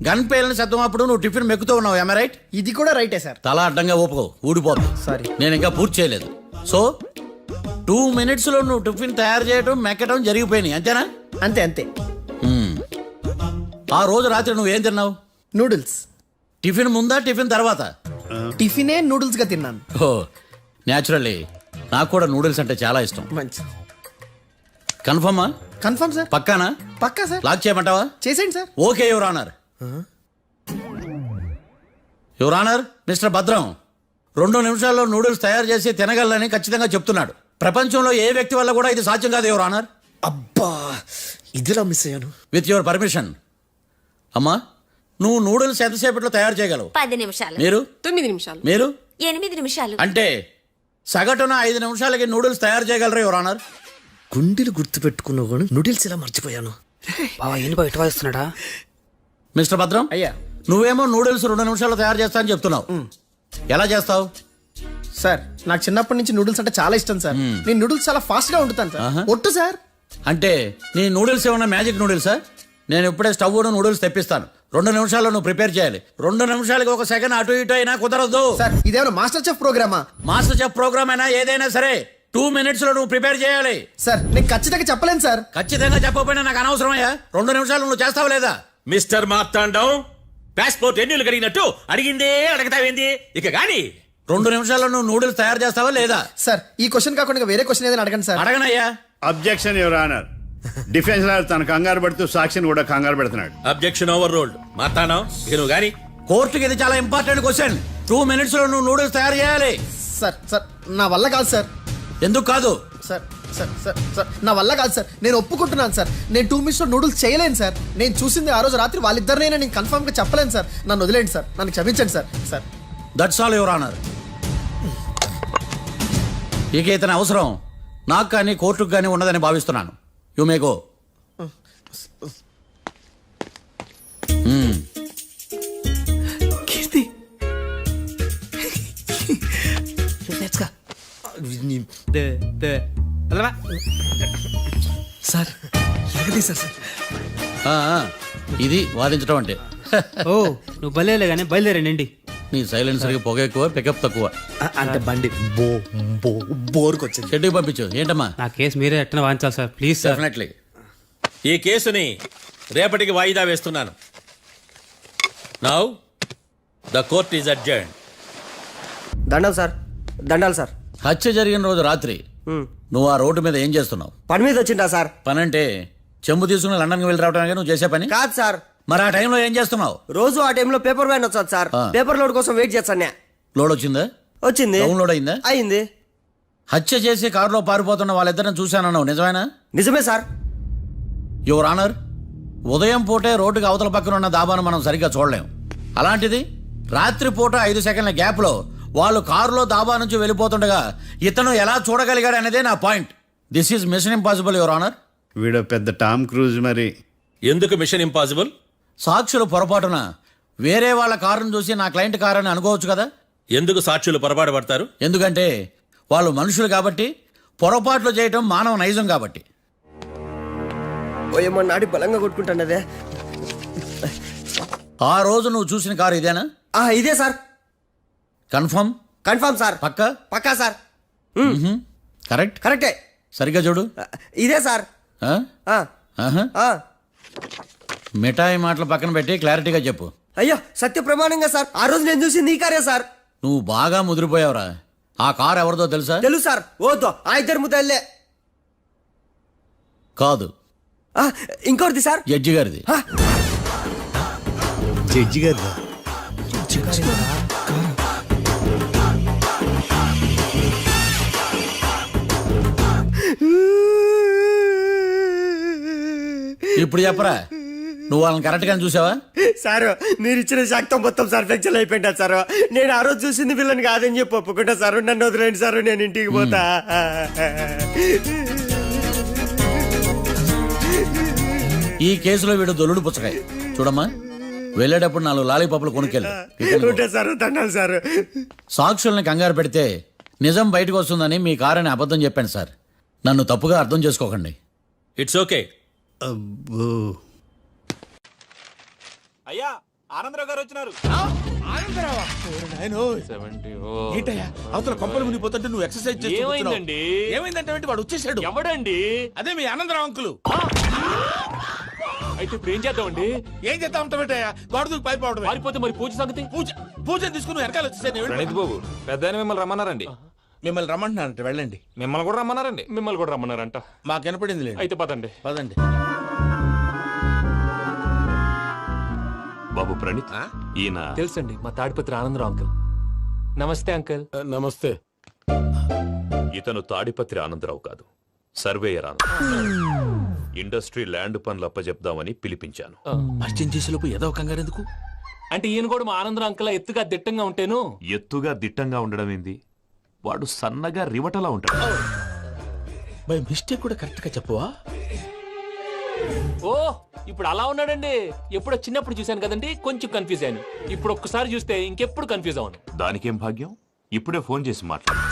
L: గన్ పేలిన శబ్దం అప్పుడు నువ్వు టిఫిన్ మెక్కుతూ ఉన్నావు. ఎమ్ రైట్?
P: ఇది కూడా రైటే సార్.
L: తల అడ్డంగా ఊపుకో, ఊడిపోదు.
P: సారీ,
L: నేను ఇంకా పూర్తి చేయలేదు. సో 2 minutes లో నువ్వు టిఫిన్ తయారు చేయడం మెక్కడం జరిగిపోయినాయి, అంతేనా?
P: అంతే అంతే.
L: ఆ రోజు రాత్రి నువ్వేం తిన్నావు?
P: నూడిల్స్.
L: టిఫిన్ ముందా టిఫిన్ తర్వాత?
P: టిఫినే నూడిల్స్ గా తిన్నాను.
L: ఓ న్యాచురల్లీ నాకు కూడా నూడిల్స్ అంటే చాలా ఇష్టం.
P: మంచి.
L: కన్ఫర్మా?
P: Confirm sir.
L: పక్కానా?
P: పక్కా సార్.
L: లాక్ చేయమంటావా?
P: చేసేయండి sir.
L: Okay your honour. Your honour, mister Bhadram 2 నిమిషాల్లో నూడిల్స్ తయారు చేసి తినగలని ఖచ్చితంగా చెప్తున్నాడు. ప్రపంచంలో ఏ వ్యక్తి వల్ల కూడా ఇది సాధ్యం కాదు యువర్ ఆనర్.
P: అబ్బా, ఇదిలా మిస్ అయ్యాను.
L: With your permission. అమ్మా, నువ్వు నూడిల్స్ ఎంతసేపట్లో తయారు చేయగలవు?
F: 10 నిమిషాలు.
L: మీరు?
F: 9 నిమిషాలు.
L: మీరు?
F: 8 నిమిషాలు.
L: అంటే సగటున 5 నిమిషాలకి నూడిల్స్ తయారు చేయగలరు యువర్ ఆనర్.
P: గుండెలు గుర్తు పెట్టుకున్నావు కానీ నూడిల్స్ ఇలా మర్చిపోయాను.
N: బావా ఏంటి బావ ఇటు వాయిస్తున్నాడా?
L: మిస్టర్ భద్రం,
P: అయ్యా,
L: నువ్వేమో నూడిల్స్ 2 నిమిషాల్లో తయారు చేస్తా అని చెప్తున్నావు. ఎలా చేస్తావు?
P: సార్ నాకు చిన్నప్పటి నుంచి నూడిల్స్ అంటే చాలా ఇష్టం సార్. నేను నూడిల్స్ చాలా ఫాస్ట్ గా వండుతాను సార్. ఒట్టు సార్.
L: అంటే నీ నూడిల్స్ ఏమన్నా మ్యాజిక్ నూడిల్సా? నేను ఇప్పుడే స్టవ్ నూడిల్స్ తెప్పిస్తాను. 2 నిమిషాల్లో నువ్వు ప్రిపేర్ చేయాలి. 2 నిమిషాలకి 1 సెకండ్ అటు ఇటు అయినా కుదరదు.
P: సార్ ఇదేమైనా మాస్టర్ చెఫ్ ప్రోగ్రామా?
L: మాస్టర్ చెఫ్ ప్రోగ్రామ్ అయినా ఏదైనా సరే 2 minutes లో నువ్వు ప్రిపేర్ చేయాలి.
P: సార్ నేను ఖచ్చితంగా చెప్పలేను సార్.
L: ఖచ్చితంగా చెప్పకపోయినా నాకు అనవసరమయ్యా. 2 నిమిషాలు నువ్వు చేస్తావు లేదా?
B: మిస్టర్ మార్తాండం, పాస్పోర్ట్ ఎన్నిళ్ళు కడిగినట్టు అడిగిందే అడగతావేంది? ఇక గాని
L: 2 నిమిషాల్లో నువ్వు నూడిల్స్ తయారు చేస్తావా లేదా?
P: సార్ ఈ క్వశ్చన్ కాకుండా వేరే క్వశ్చన్ ఏదైనా అడగండి సార్.
L: అడగనయ్యా.
M: Objection your honour. Defence lawyer తన కంగారు పడుతూ సాక్షిని కూడా కంగారు పెడుతున్నాడు.
B: Objection over ruled. మార్తాండం, ఇక నువ్వు గాని.
L: కోర్టుకి ఇది చాలా ఇంపార్టెంట్ క్వశ్చన్. 2 minutes లో నువ్వు నూడిల్స్ తయారు చేయాలి.
P: సార్ సార్ నా వల్ల కాదు సార్.
L: ఎందుకు కాదు?
P: సార్ సార్ సార్ సార్ నా వల్ల కాదు సార్. నేను ఒప్పుకుంటున్నాను సార్. నేను 2 minutes లో నూడిల్స్ చేయలేను సార్. నేను చూసింది ఆ రోజు రాత్రి వాళ్ళిద్దరినైనా నేను కన్ఫర్మ్ గా చెప్పలేను సార్. నన్ను వదిలేండి సార్. నన్ను క్షమించండి sir. Sir
L: that's all your honour. ఇక ఇతని అవసరం నాకు కానీ కోర్టుకు కానీ ఉన్నదని భావిస్తున్నాను. You may go.
P: Keerthi sir sir.
L: ఇది వాదించడం అంటే.
N: ఓ నువ్వు బయలుదేరలే కానీ బయలుదేరండి.
L: నీ సైలెన్సర్కి పొగ ఎక్కువ, పికప్ తక్కువ.
P: అంటే బండి బోర్కి వచ్చింది.
L: షెడ్యూల్ పంపించు. ఏంటమ్మా?
N: నా కేసు మీరే ఎట్టన వాయించాలి సార్, ప్లీజ్ సార్.
L: డెఫినెట్లీ.
B: ఈ కేసుని రేపటికి వాయిదా వేస్తున్నాను. Now the court is adjourned.
P: దండాలు సార్. దండాలు సార్.
L: హత్య జరిగిన రోజు రాత్రి నువ్వు ఆ రోడ్డు మీద ఏం చేస్తున్నావు?
P: పని మీద వచ్చిందా సార్?
L: పని అంటే చెంబు తీసుకుని లండన్కి వెళ్ళి రావడానికి నువ్వు చేసే పని
P: కాదు సార్.
L: మరి ఆ టైంలో ఏం చేస్తున్నావు?
P: రోజు ఆ టైంలో పేపర్ వ్యాన్ వచ్చాది సార్. పేపర్ లోడ్ కోసం వెయిట్ చేస్తాను.
L: లోడ్ వచ్చిందా?
P: వచ్చింది.
L: డౌన్లోడ్ అయిందా?
P: అయింది.
L: హత్య చేసి కారులో పారిపోతున్న వాళ్ళిద్దరిని చూశానన్నావు, నిజమేనా?
P: నిజమే సార్.
L: యువర్ ఆనర్, ఉదయం పూటే రోడ్డుకి అవతల పక్కన ఉన్న దాబాను మనం సరిగ్గా చూడలేం. అలాంటిది రాత్రి పూట 5 సెకండ్ల గ్యాప్లో వాళ్ళు కారులో దాబా నుంచి వెళ్ళిపోతుండగా ఇతను ఎలా చూడగలిగాడు అనేదే నా point. This is mission impossible your honour.
M: వీడు పెద్ద టామ్ క్రూజ్. మరి
B: ఎందుకు మిషన్ ఇంపాసిబుల్?
L: సాక్షులు పొరపాటున వేరే వాళ్ళ కారును చూసి నా క్లయింట్ కారు అని అనుకోవచ్చు కదా.
B: ఎందుకు సాక్షులు పొరపాటు పడతారు?
L: ఎందుకంటే వాళ్ళు మనుషులు కాబట్టి, పొరపాట్లు చేయటం మానవ నైజం కాబట్టి.
P: ఓయమ్మ నాడి బలంగా కొట్టుకుంటానదే.
L: ఆ రోజు నువ్వు చూసిన కారు ఇదేనా?
P: ఇదే సార్.
L: కన్ఫర్మ్?
P: Confirm sir.
L: పక్కా?
P: పక్కా సార్.
L: కరెక్ట్?
P: కరెక్టే.
L: సరిగ్గా చూడు.
P: ఇదే సార్.
L: మిఠాయి మాటలు పక్కన పెట్టి క్లారిటీగా చెప్పు.
P: అయ్యో సత్య ప్రమాణంగా సార్, ఆ రోజు నేను చూసింది ఈ కారే సార్.
L: నువ్వు బాగా ముదిరిపోయావురా. ఆ కారు ఎవరిదో తెలుసా?
P: తెలుసు సార్. ఓతో ఆ ఇద్దరు ముద్దల్లే.
L: కాదు,
P: ఇంకోటిది సార్.
L: జడ్జి గారిది.
M: జడ్జి గారు
L: ఇప్పుడు చెప్పరా, నువ్వు వాళ్ళని కరెక్ట్ గా చూసావా?
O: సారు మీరు ఇచ్చిన శాక్తం మొత్తం సర్ఫెక్చర్ అయిపోయింటా సారు. నేను ఆ రోజు చూసింది వీళ్ళని కాదని చెప్పి ఒప్పుకుంటా సారు. నన్ను వదిలేండి సారు, నేను ఇంటికి పోతా.
L: ఈ కేసులో వీడు దొల్లుడు పుచ్చకాయ. చూడమ్మా, వెళ్ళేటప్పుడు 4 లాలీపాపులు కొనుక్కెళ్ళు.
O: Sir దండాలి sir.
L: సాక్షుల్ని కంగారు పెడితే నిజం బయటకు వస్తుందని మీ కారని అబద్ధం చెప్పాను సార్. నన్ను తప్పుగా అర్థం చేసుకోకండి.
B: It's okay.
H: అయ్యా, ఆనందరావు గారు వచ్చినారు.
A: ఏంటయ్యా అవతల కొంపలు మునిగిపోతుంటే నువ్వు ఎక్సర్సైజ్ చేస్తూ
H: ఏమైందండి?
A: ఏమైందంటే వాడు వచ్చేసాడు.
H: ఎవడండి?
A: అదే మీ ఆనందరావు అంకులు.
H: అయితే ఇప్పుడు ఏం చేద్దామండి?
A: ఏం చేస్తా ఉంటావేటయ్యా, వాడు పైపోవడం.
H: పారిపోతే మరి పూజ సంగతి?
A: పూజ తీసుకుని వెనకాల వచ్చేసాను.
D: ప్రణీత్ బాబు, పెద్ద మిమ్మల్ని రమ్మన్నారండి.
A: మిమ్మల్ని రమ్మంటున్నారంట, వెళ్ళండి.
D: మిమ్మల్ని కూడా రమ్మన్నారండి.
H: మిమ్మల్ని కూడా రమ్మన్నారంట.
A: మాకు వినపడింది లేదు.
H: అయితే పదండి.
A: పదండి.
C: బాబు ప్రణీత్, ఈయన
H: తెలుసండి, మా తాడిపత్రి ఆనందరావు అంకుల్. నమస్తే అంకుల్.
A: నమస్తే.
C: ఇతను తాడిపత్రి ఆనందరావు కాదు, సర్వేయర్ ఆనందరావు. ఇండస్ట్రీ ల్యాండ్ పనులు అప్పచెప్దామని పిలిపించాను.
A: పరిచయం చేసేలోపు ఏదో కంగారు ఎందుకు?
H: అంటే ఈయన కూడా మా ఆనందరావు అంకుల్ ఎత్తుగా దిట్టంగా ఉంటాను.
C: ఎత్తుగా దిట్టంగా ఉండడం ఏంది, వాడు సన్నగా రివటలా ఉంటాడు.
A: బై మిస్టేక్ కూడా కరెక్ట్ గా చెప్పవా?
H: ఓ ఇప్పుడు అలా ఉన్నాడండి. ఎప్పుడో చిన్నప్పుడు చూశాను కదండి, కొంచెం కన్ఫ్యూజ్ అయ్యాను. ఇప్పుడు ఒక్కసారి చూస్తే ఇంకెప్పుడు కన్ఫ్యూజ్ అవును.
C: దానికేం భాగ్యం, ఇప్పుడే ఫోన్ చేసి మాట్లాడు.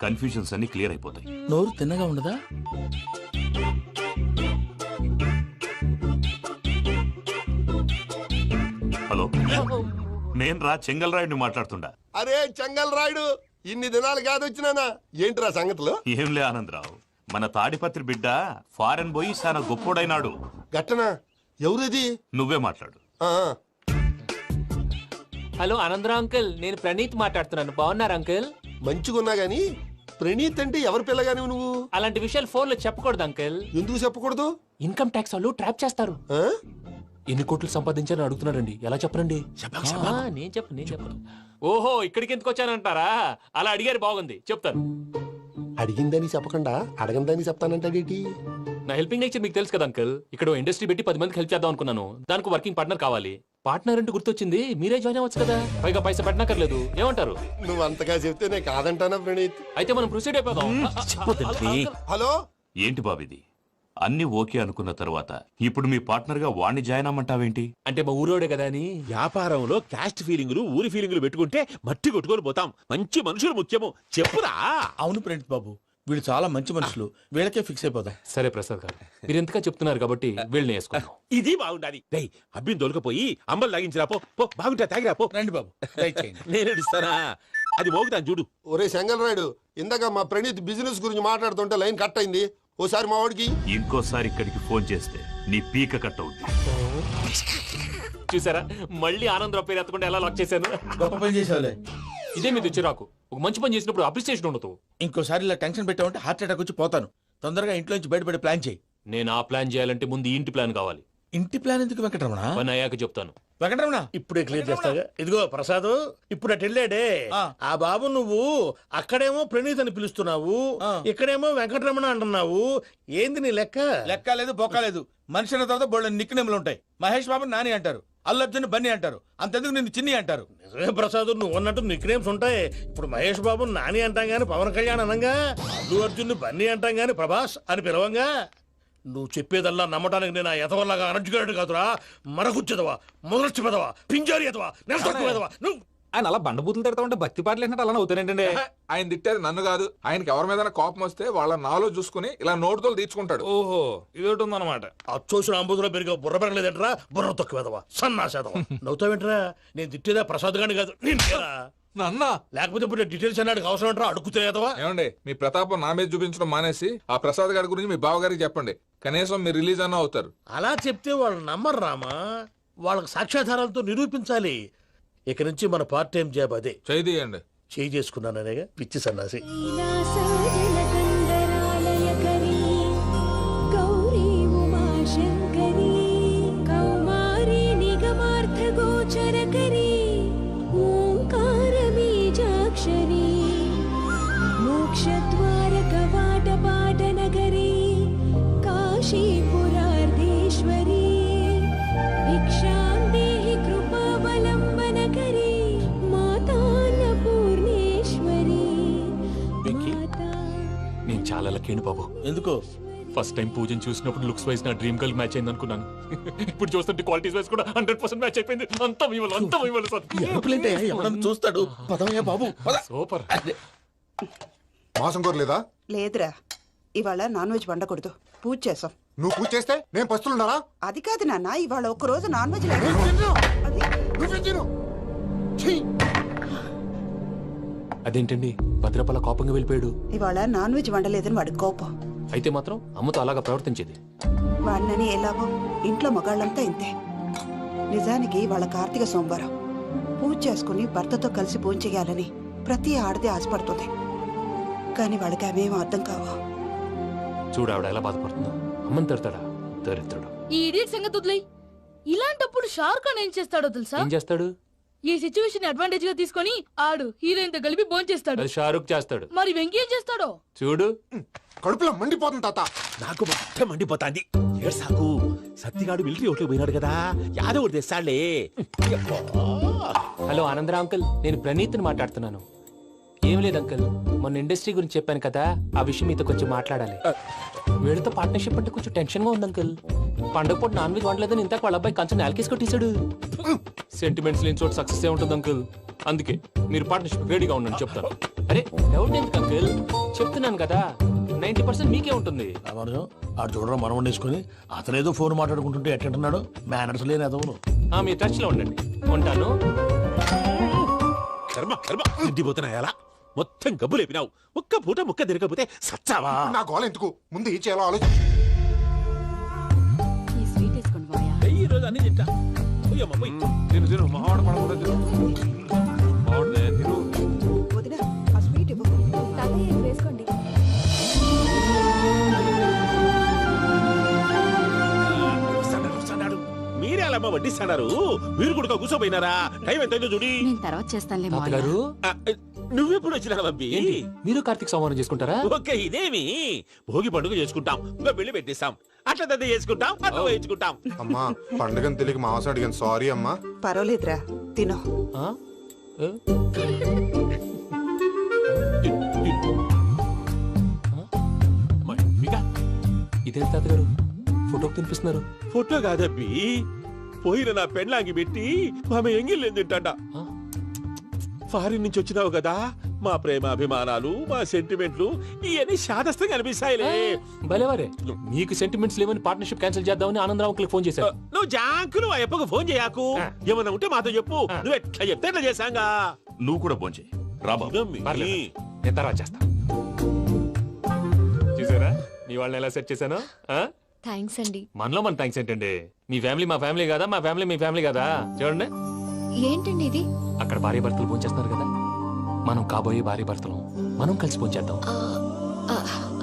C: కన్ఫ్యూజన్స్ అన్ని క్లియర్ అయిపోతాయి.
A: నోరు తిన్నగా ఉండదా?
C: హలో, నేను రా చెంగల్రాయుడిని మాట్లాడుతుండా.
J: అరే చెంగల్ రాయుడు, ఇన్ని దినాలు కాదు వచ్చినానా? ఏంట్రా సంగతులు?
C: ఏంలే ఆనందరావు, మన తాడిపత్రి బిడ్డ ఫారెన్ పోయి చాలా గొప్పోడైనాడు.
J: గట్టనా? ఎవరిది?
C: నువ్వే మాట్లాడు.
H: హలో ఆనందరావు అంకుల్, నేను ప్రణీత్ మాట్లాడుతున్నాను. బాగున్నారు అంకుల్?
J: మంచిగున్నా గాని ప్రణీత్ అంటే ఎవరి పిల్లగాని నువ్వు?
H: అలాంటి విషయాలు ఫోన్ లో చెప్పకూడదు అంకుల్.
J: ఎందుకు చెప్పకూడదు?
H: ఇన్కమ్ ట్యాక్స్ వాళ్ళు ట్రాప్ చేస్తారు. ఎన్ని కోట్లు సంపాదించాలని అడుగుతున్నారండి, ఎలా చెప్పరండి? నేను చెప్పను. ఓహో, ఇక్కడికి ఎందుకు వచ్చానంటారా? అలా అడిగారు, బాగుంది, చెప్తాను.
J: అడిగిందని చెప్పకుండా అడగందని చెప్తానంటాడేటి?
H: నా హెల్పింగ్ నేచర్ మీకు తెలుసు కదా అంకుల్. ఇక్కడ ఇండస్ట్రీ పెట్టి 10 మందికి హెల్ప్ చేద్దాం అనుకున్నాను. దానికి వర్కింగ్ పార్ట్నర్ కావాలి. పార్ట్నర్ అంటే గుర్తొచ్చింది, మీరే జాయిన్ అవ్వచ్చు కదా, పైగా పైసా పెట్టనక్కర్లేదు. ఏమంటారు?
J: నువ్వు అంతగా చెప్తే నేను కాదంటానా ప్రణీత్?
H: అయితే మనం ప్రొసీడ్ అయిపోదాం.
J: హలో,
C: ఏంటి బాబిది? అన్ని ఓకే అనుకున్న తర్వాత ఇప్పుడు మీ పార్ట్నర్ గా వాణ్ణి జాయిన్ అమ్మంటావేంటి?
H: అంటే మా ఊరోడే కదా అని.
A: వ్యాపారంలో క్యాస్ట్ ఫీలింగులు, ఊరి ఫీలింగులు పెట్టుకుంటే మట్టి కొట్టుకొని పోతాం. మంచి మనుషులు ముఖ్యము. చెప్పురా. అవును ప్రణీత్ బాబు, వీళ్ళు చాలా మంచి మనుషులు, వీళ్ళకే ఫిక్స్ అయిపోతాం.
H: సరే ప్రసాద్ గారు, మీరు ఎంతగా చెప్తున్నారు కాబట్టి వీళ్ళని వేసుకున్నాం.
A: ఇది బాగుండాలి. డై అబ్బిని దొలకపోయి అంబలు లాగించిరా పో. బాగుంటా, తాగిరా పో. రండి బాబు, నేను ఇస్తానా? అది మోగుతాను చూడు.
J: ఒరే చెంగల్ రాయుడు, ఇందాక మా ప్రణీత్ బిజినెస్ గురించి మాట్లాడుతుంటే లైన్ కట్ అయింది. ఓసారి మా వాడికి
C: ఇంకోసారి ఇక్కడికి ఫోన్ చేస్తే నీ పీక కట్ అవుద్ది.
H: చూసారా, మళ్ళీ ఆనందరావు పేరు ఎత్తకుండా ఎలా లాక్ చేశాను.
A: గొప్ప పని చేసేవాళ్ళే.
H: ఇదే మీద చిరాకు. ఒక మంచి పని చేసినప్పుడు అప్రిసియేషన్ ఉండదు.
A: ఇంకోసారి ఇలా టెన్షన్ పెట్టామంటే హార్ట్ అటాక్ వచ్చి పోతాను. తొందరగా ఇంట్లో నుంచి బయటపడే ప్లాన్ చేయి.
H: నేను ఆ ప్లాన్ చేయాలంటే ముందు ఈ ఇంటి ప్లాన్ కావాలి.
A: ఇంటి ప్లాన్ ఎందుకు వెంకటరమణ?
H: పని అయ్యాక చెప్తాను.
A: వెంకటరమణ ఇప్పుడే క్లియర్ చేస్తాగా. ఇదిగో ప్రసాద్, ఇప్పుడు అటు వెళ్ళాడే ఆ బాబు, నువ్వు అక్కడేమో ప్రణీత్ అని పిలుస్తున్నావు, ఇక్కడేమో వెంకటరమణ అంటున్నావు. ఏంది నీ లెక్క? లెక్క లేదు, బొక్క లేదు. మనిషి అన్న తర్వాత బోళ్ళ నిక్నెములు ఉంటాయి. మహేష్ బాబు నాని అంటారు, అల్లు అర్జున్ బన్నీ అంటారు, అంతెందుకు నిన్ను చిన్ని అంటారు. నిజమే ప్రసాద్, నువ్వు అన్నట్టు నిక్నేమ్స్ ఉంటాయి. ఇప్పుడు మహేష్ బాబు నాని అంటాం గాని పవన్ కళ్యాణ్ అనంగా, అల్లు అర్జున్ బన్నీ అంటాం గాని ప్రభాస్ అని పిలవంగా. నువ్వు చెప్పేదల్లా నమ్మటానికి నేను ఆ ఎతవల్లాగా అనర్జుకేటెడ్ కాదురా. మరగుచ్చదవా, మొదలచ్చి పెదవా, పింజారి ఎదవా, నెలసొక్కుదవా. నువ్వు
D: ఆయన అలా బండబూతులు తిడతా ఉంటే భక్తి పాటలు ఏంటంటే అలా అవుతానంటే. ఆయన తిట్టేది నన్ను కాదు, ఆయనకి ఎవరి మీద కోపం వస్తే వాళ్ళ నాలో చూసుకుని ఇలా నోటుతో తీర్చుకుంటాడు.
A: ఓహో, ఇదొకటి ఉందన్నమాట. అచ్చోసిన అంబుధులో పెరిగే బుర్ర పెరగలేదంటరా, బుర్ర తొక్కువేదవా, సన్నాసేదవా. నవ్వుతావేంట్రా? నేను తిట్టేదా ప్రసాద్ గాని కాదు,
D: నన్నా.
A: లేకపోతే ఇప్పుడు డీటెయిల్స్ అన్నాడు అవసరం అంటారా? అడుగుతాయేదవా.
D: ఏమండి, మీ ప్రతాపం నా మీద చూపించడం మానేసి ఆ ప్రసాద్ గారి గురించి మీ బావగారికి చెప్పండి. కనీసం మీరు రిలీజ్ అన్న అవుతారు.
A: అలా చెప్తే వాళ్ళు నమ్మరు రామా. వాళ్ళకి సాక్ష్యాధారాలతో నిరూపించాలి. ఇక నుంచి మన పార్ట్ టైం జాబ్ అదే.
D: చేయండి.
A: చేయి చేసుకున్నాననేగా పిచ్చి సన్నాసి.
F: మోక్షద్వార కవాట పాట నగరీ కాశీపురార్ధి
Q: పరమేశ్వరీ భిక్షాం దేహి కృపావలంబనకరీ మాతాన్నపూర్ణేశ్వరీ.
E: నేను చాలా లక్కీని బాబు.
A: ఎందుకో?
E: ఫస్ట్ టైం పూజను చూసినప్పుడు లుక్స్ వైజ్ నా డ్రీమ్ గర్ల్ మ్యాచ్ అయింది అనుకున్నాను. ఇప్పుడు చూస్తుంటే క్వాలిటీస్ వైజ్ కూడా 100% మ్యాచ్ అయిపోయింది. అంతా మీ వల్ల సార్.
A: ఎవడన్నా చూస్తాడు. పదవయ్యా బాబు.
E: సూపర్.
R: మాసం కోరలేదా?
G: లేదురా, ఇవాళ నాన్ వెజ్ వండకూడదు, పూజ చేసాం.
R: నువ్వు పూజ చేస్తే నేను పస్తులున్నారా?
G: అది కాదు నాన్న, ఇవాళ ఒక్క రోజు నాన్ వెజ్ లేదు.
E: అదేంటండి భద్రపల కోపంగా వెళ్ళిపోయాడు?
G: ఇవాళ నాన్ వెజ్ వండలేదని వాడి కోపం.
E: అయితే మాత్రం అమ్మతో అలాగా ప్రవర్తించేది.
G: వాడినని ఎలాగో ఇంట్లో మగాళ్ళంతా ఇంతే. నిజానికి వాళ్ళ కార్తీక సోమవారం పూజ చేసుకుని భర్తతో కలిసి పూజ చేయాలని ప్రతి ఆడది ఆశపడుతుంది. కానీ వాళ్ళకి అవేం అర్థం కావు.
E: చూడు ఆవిడ ఎలా బాధపడుతుందో. అమ్మని తిడతాడా దరిద్రుడు.
Q: ఈ ఇడియట్ సంగతి వదిలేయ్. ఇలాంటప్పుడు షారుఖ్ ఖాన్ ఏం చేస్తాడో తెలుసా?
E: ఏం చేస్తాడు?
Q: ఈ సిచ్యువేషన్ అడ్వాంటేజ్ గా తీసుకొని ఆడు హీరోయిన్ తో కలిపి బోన్ చేస్తాడు.
E: అది షారుఖ్ చేస్తాడు.
Q: మరి వెంకీ ఏం చేస్తాడో
E: చూడు.
R: కడుపులో మండిపోతుంది తాత.
A: నాకు మొత్తం మండిపోతాంది. సాకు సత్తిగాడు మిలిటరీ ఓట్లకు పోయినాడు కదా, యాదవ్ తెస్తాడులే.
H: హలో ఆనందరా అంకుల్, నేను ప్రణీత్ని మాట్లాడుతున్నాను. ఏం లేదు అంకుల్, మొన్న ఇండస్ట్రీ గురించి చెప్పాను కదా, ఆ విషయం మీతో కొంచెం మాట్లాడాలి. వీళ్ళతో పార్ట్నర్షిప్ అంటే కొంచెం టెన్షన్ గా ఉంది అంకుల్. పండగ పూట నాన్ వెజ్ వండలేదని ఇంతకు వాళ్ళ అబ్బాయి కంచెం నేలకేసి కొట్టేశాడు. సెంటిమెంట్స్ లేని చోట సక్సెస్ ఏ ఉంటుంది అంకుల్. అందుకే మీరు పార్ట్నర్షిప్ రెడీగా ఉండండి చెప్తాను. అరే డౌట్ ఎందుకు అంకుల్, చెప్తున్నాను కదా 90% మీకే ఉంటుంది.
A: ఆడు చూడడం మనం వండేసుకుని అతనేదో ఫోన్ మాట్లాడుకుంటుంటే ఎట్టంటున్నాడు. మేనర్స్ లేని అదవును.
H: మీ టచ్ లో ఉండండి. ఉంటాను.
A: కర్మ కర్మ ఇంటిపోతున్నా ఎలా మొత్తం గబ్బు లేపినావు. ఒక్క పూట ముక్క తిరగకపోతే సచ్చావా?
R: నా గోల ఎందుకు, ముందు ఈ చేయాలో ఆలోచన.
A: ఈ రోజు అన్ని తింటా.
D: తిను తిను మావాడు పడకూడదు తిను. మావాడు తిను.
G: వదినా, ఆ స్వీట్ ఇవ్వు.
F: వేసుకోండి.
A: మీరే అలా వడ్డిస్తాడారు. మీరు కూడా కూర్చోపోయినారా? టైం ఎంతైందో చూడి.
F: నేను తర్వాత చేస్తానులే
E: తాతగారు
A: నువ్వెప్పుడు వచ్చినా బంబి?
E: మీరు కార్తీక సంహారం చేసుకుంటారా?
A: ఓకే, ఇదేమి భోగి పండుగ చేసుకుంటాం, ఇంకా పెళ్లి పెట్టిస్తాం, అట్లా దద్ద చేసుకుంటాం, అట్లా వేయించుకుంటాం.
R: అమ్మా పండుగని తెలియక మాంసం అడిగాను, సారీ అమ్మా.
G: పర్వాలేదురా, తినో.
E: ఇదేం తాతగారు ఫోటోకి తినిపిస్తున్నారు?
A: ఫోటో కాదబ్బి, పోయిన నా పెళ్ళాంగి పెట్టి ఆమె ఎంగిల్లేం తింటాడ. ఫారిన్ నుంచి వచ్చినావు కదా, మా ప్రేమ అభిమానాలు, మా సెంటిమెంట్లు ఇవన్నీ శాదస్తంగా అనిపిస్తాయిలే.
E: భలేవారే, మీకు సెంటిమెంట్స్ లేవని పార్ట్నర్షిప్ క్యాన్సిల్ చేద్దామని ఆనందరావు అంకుల్ ఫోన్ చేశారు.
A: నువ్వు జాంకులు ఆ అప్పకు ఫోన్ చేయకు. ఏమన్నా ఉంటే మాతో చెప్పు. నువ్వు ఎట్లా చెప్తే ఎట్లా చేశాంగా.
C: నువ్వు కూడా ఫోన్ చేయి. రాబా
E: నేను తర్వాత చేస్తా. చూసారా మీ వాళ్ళని ఎలా సెట్ చేశాను?
F: థ్యాంక్స్ అండి.
E: మనలో మన థ్యాంక్స్ ఏంటండి? మీ ఫ్యామిలీ మా ఫ్యామిలీ కదా, మా ఫ్యామిలీ మీ ఫ్యామిలీ కదా. చూడండి,
F: ఏంటండి ఇది?
E: అక్కడ భార్య భర్తలు భోంచేస్తున్నారు కదా, మనం కాబోయే భార్య భర్తలు మనం కలిసి భోంచేద్దాం.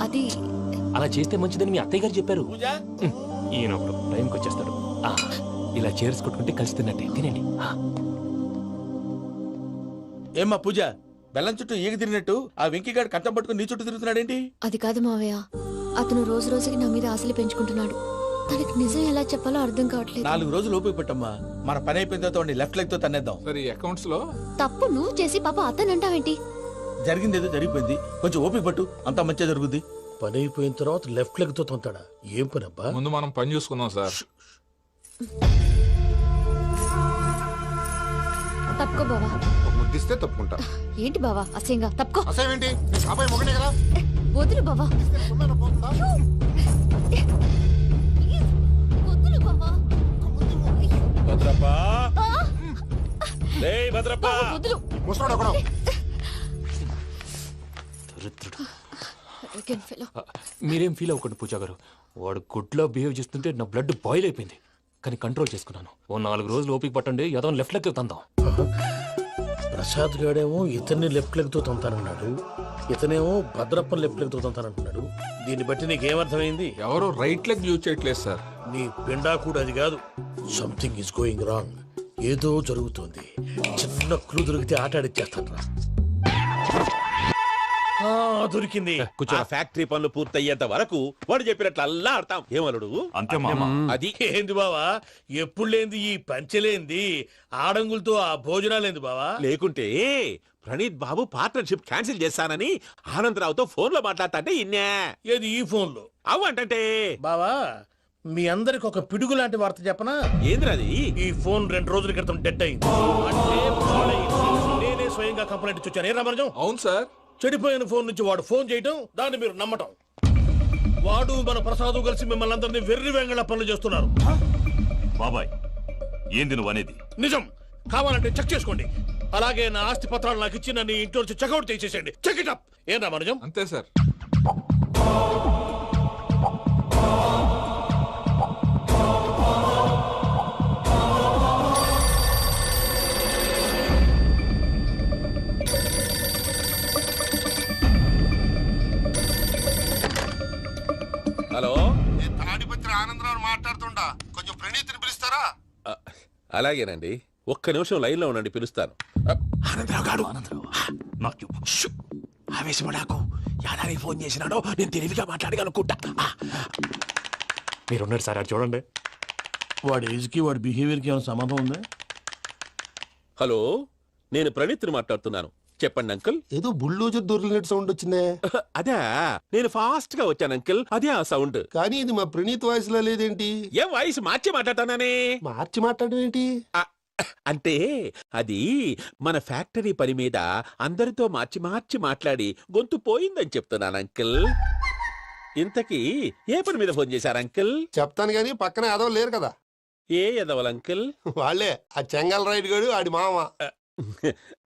F: అది
E: అలా చేస్తే మంచిదని మీ అత్తయ్య గారు చెప్పారు. ఈయన ఒకడు టైంకి వచ్చేస్తాడు. ఇలా చేర్స్ కొట్టుకుంటే కలిసి తిన్నట్టే. తినండి.
A: ఏమ్మా పూజ, బెల్లం చుట్టూ ఈగ తిరిగినట్టు ఆ వెంకీగాడు కంచం పట్టుకుని నీ చుట్టూ తిరుగుతున్నాడేంటి?
F: అది కాదు మావయ్య, అతను రోజు రోజుకి నా మీద ఆశలు పెంచుకుంటున్నాడు. తనకి నిజం ఎలా చెప్పాలో అర్థం కావట్లేదు.
A: 4 రోజులు ఓపిక పట్టమ్మా, మన పని అయిపోయిన తర్వాత లెఫ్ట్ లెగ్ తో తన్నేద్దాం.
D: సరే అకౌంట్స్ లో
F: తప్పు నువ్వు చేసి పాప అతను అంటావేంటి?
A: జరిగింది ఏదో జరిగిపోయింది, కొంచెం ఓపిక పట్టు, అంతా మంచిగా జరుగుద్ది. పని అయిపోయిన తర్వాత లెఫ్ట్ లెగ్ తో తొంతాడా? ఏం పని అబ్బా?
D: ముందు మనం పని చూసుకుందాం సార్.
F: తప్పుకో బావా.
R: ముద్దిస్తే తప్పుకుంటా.
F: ఏంటి బావా అసహ్యంగా? తప్పుకో.
R: అసహ్యం ఏంటి? అబ్బాయి మొగనే కదా.
F: వదులు బావా. వదులు బావా.
A: భద్రప్ప, రేయ్ భద్రప్ప.
F: వదులు.
R: ముసరాడు ఒకడు.
E: మీరేం ఫీల్ అవ్వకండి పూజా గారు. వాడు గుడ్లో బిహేవ్ చేస్తుంటే నా బ్లడ్ బాయిల్ అయిపోయింది. కానీ కంట్రోల్ చేసుకున్నాను. ఓ 4 రోజులు ఓపిక పట్టండి, ఏదో లెఫ్ట్ లెగ్ తందాం.
A: ప్రసాద్ గాడేమో ఇతన్ని లెఫ్ట్ లెగ్ తో తొంతానన్నాడు, ఇతనేమో భద్రప్ప లెఫ్ట్ లెగ్ తో తొంతానంటున్నాడు. దీన్ని బట్టి నీకేమర్థమైంది?
D: ఎవరు రైట్ లెగ్ యూజ్ చేయట్లేదు సార్.
A: నీ పిండా కూడా అది కాదు. Something is going wrong. ఏదో జరుగుతోంది. చిన్న క్లూ దొరికితే ఆట ఆడిచ్చేస్తాను రా. దొరికింది.
S: ఆ ఫ్యాక్టరీ పనులు పూర్తయ్యేంత వరకు వాడు చెప్పినట్లు అల్లా ఆడతాం ఏమలుడు
C: అంతే మామ.
S: అది
A: ఏంది బావా ఎప్పుడు లేంది ఈ పంచలేంది ఆడంగులతో ఆ భోజనాలేంది బావా?
S: లేకుంటే ప్రణీత్ బాబు పార్ట్నర్షిప్ క్యాన్సిల్ చేస్తానని ఆనందరావుతో ఫోన్ లో మాట్లాడతాంటే ఇన్నే.
A: ఏది ఈ ఫోన్ లో?
S: అవ్వంటే
A: బావా మీ అందరికి ఒక పిడుగు లాంటి వార్త చెప్పనా?
S: ఏంద్రది?
A: ఈ ఫోన్ 2 రోజుల క్రితం డెడ్ అయింది. అంటే పాడైంది. నేనే స్వయంగా కంప్లైంట్ ఇచ్చి వచ్చాను. ఏ రామరాజం?
D: అవును సార్.
A: చెడిపోయిన ఫోన్ నుంచి వాడు ఫోన్ చేయటం, దాన్ని మీరు నమ్మటం. వాడు మన ప్రసాదు కలిసి మిమ్మల్ని అందరినీ వెర్రి వెంగళ పనులు చేస్తున్నారు.
C: బాబాయ్ ఏంది నువ్వు అనేది?
A: నిజం. కావాలంటే చెక్ చేసుకోండి. అలాగే నా ఆస్తి పత్రాలు నాకు ఇచ్చి నన్ను ఇంట్లో నుంచి చెక్అౌట్ చేసేసండి. Check it up. ఏం రామరాజం?
D: అంతే సార్.
S: హలో,
R: నేను తాడిపత్రి ఆనందరావు మాట్లాడుతుండా, కొంచెం ప్రణీతిని పిలుస్తారా?
S: అలాగేనండి. ఒక్క నిమిషం లైన్ లో ఉండండి, పిలుస్తాను.
K: ఆనందరావు గాడు ఆవేశపడాకు. యాదారి ఫోన్ చేసినాడో నేను తెలివిగా మాట్లాడగలనుకుంటా. మీరున్నారు సార్, అది చూడండి.
A: వాడి ఏజ్ కి వాడి బిహేవియర్ కి ఏమైనా సంబంధం ఉందా?
S: హలో, నేను ప్రణీత్ని మాట్లాడుతున్నాను. చెప్పండి అంకుల్.
R: ఏదో బుల్డోజర్ దొరికినట్టు సౌండ్ వచ్చిందే.
S: అదే, నేను ఫాస్ట్ గా వచ్చాను అంకుల్. అదే ఆ సౌండ్.
R: కానీ ఇది మా ప్రణీత్ వాయిస్ లో లేదేంటి?
S: ఏం వాయిస్ మార్చి మాట్లాడతాననే?
R: మార్చి మాట్లాడడం ఏంటి?
S: అంటే అది మన ఫ్యాక్టరీ పని మీద అందరితో మార్చి మార్చి మాట్లాడి గొంతు పోయిందని చెప్తున్నాను అంకుల్. ఇంతకీ ఏ పని మీద ఫోన్ చేశారు అంకుల్?
R: చెప్తాను గానీ పక్కన ఏదో లేరు కదా.
S: ఏ ఎదవలు అంకుల్?
R: వాళ్ళే ఆ చెంగల్ రైడ్ గడు ఆడి మామ.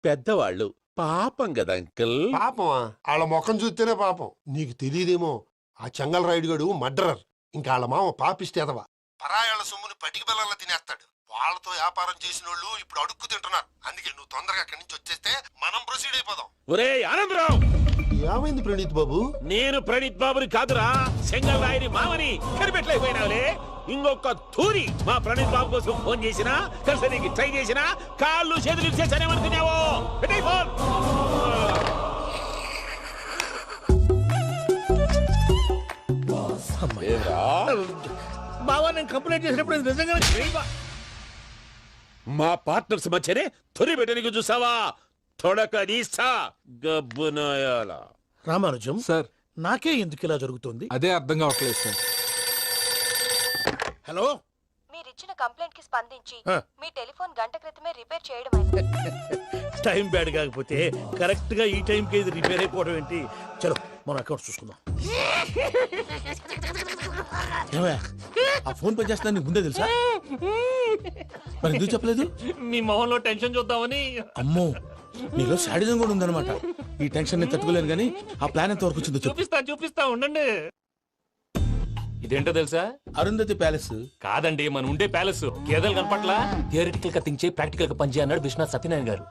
S: పెద్దవాళ్ళు. పాపం కదా అంకుల్.
R: పాపమా? వాళ్ళ ముఖం చూస్తేనే పాపం. నీకు తెలియదేమో, ఆ చెంగల్ రైడ్ గడు మర్డరర్. ఇంకా వాళ్ళ మామ పాపిస్తేదవా. పరాయాళ్ళ సొమ్ముని పటికి బెల్లంలో తినేస్తాడు. వాళ్ళతో వ్యాపారం చేసిన వాళ్ళు ఇప్పుడు అడుక్కు తింటున్నారు. అందుకే నువ్వు తొందరగా అక్కడి నుంచి వచ్చేస్తే మనం ప్రొసీడ్ అయిపోదాం.
S: ఒరే ఆనందరావు!
R: ఏమైంది ప్రణీత్ బాబు?
S: నేను ప్రణీత్ బాబుని కాదురా, సెంగల్ రాయని మామని. కనిపెట్టలేకపోయినావులే. ఇంకొక తూరి మా ప్రణీత్ బాబు కోసం ఫోన్ చేసినా, కలిసి నీకు ట్రై చేసినా కాళ్ళు చేతులు ఇచ్చేసానేమనుకున్నావో. పెట్టేయ్ ఫోన్.
A: బావా నేను కంప్లైంట్ చేసినప్పుడు ఇది నిజంగా
S: మా పార్ట్నర్స్ మధ్యనే తొలి పెట్టడానికి చూసావా? తొడక నీస్తా గబ్బునాయాల.
A: రామానుజం
D: సార్,
A: నాకే ఎందుకు ఇలా జరుగుతుంది?
D: అదే అర్థం కావట్లేదు సార్.
A: హలో,
F: మీరిచ్చిన కంప్లైంట్ కి స్పందించి
A: ఆ.
F: మీ టెలిఫోన్ గంట క్రితమే రిపేర్ చేయడం
A: టైం బ్యాడ్ కాకపోతే కరెక్ట్ గా ఈ టైం కి ఇది రిపేర్ అయిపోవడం ఏంటి? చలో మన అకౌంట్ చూసుకుందాం.
K: ఏమయ్యా, ఆ ఫోన్ పని చేస్తున్నా నీకు ముందే తెలుసా? మరి ఎందుకు చెప్పలేదు?
H: మీ మొహంలో టెన్షన్ చూద్దామని.
K: అమ్మో, నీలో శాడిజం కూడా ఉందన్నమాట. ఈ టెన్షన్ ని తట్టుకోలేను కానీ ఆ ప్లాన్ ఎంత వరకు వచ్చిందో చెప్పు.
H: చూపిస్తా ఉండండి. ఇదేంటో తెలుసా?
K: అరుంధతి ప్యాలెస్
H: కాదండి, మన ఉండే ప్యాలెస్. గేదెలు కనపట్లా? థియరిటికల్ గా థింక్ చేయి, ప్రాక్టికల్ గా పనిచేయ అన్నాడు విశ్వనాథ్ సత్యనారాయణ గారు.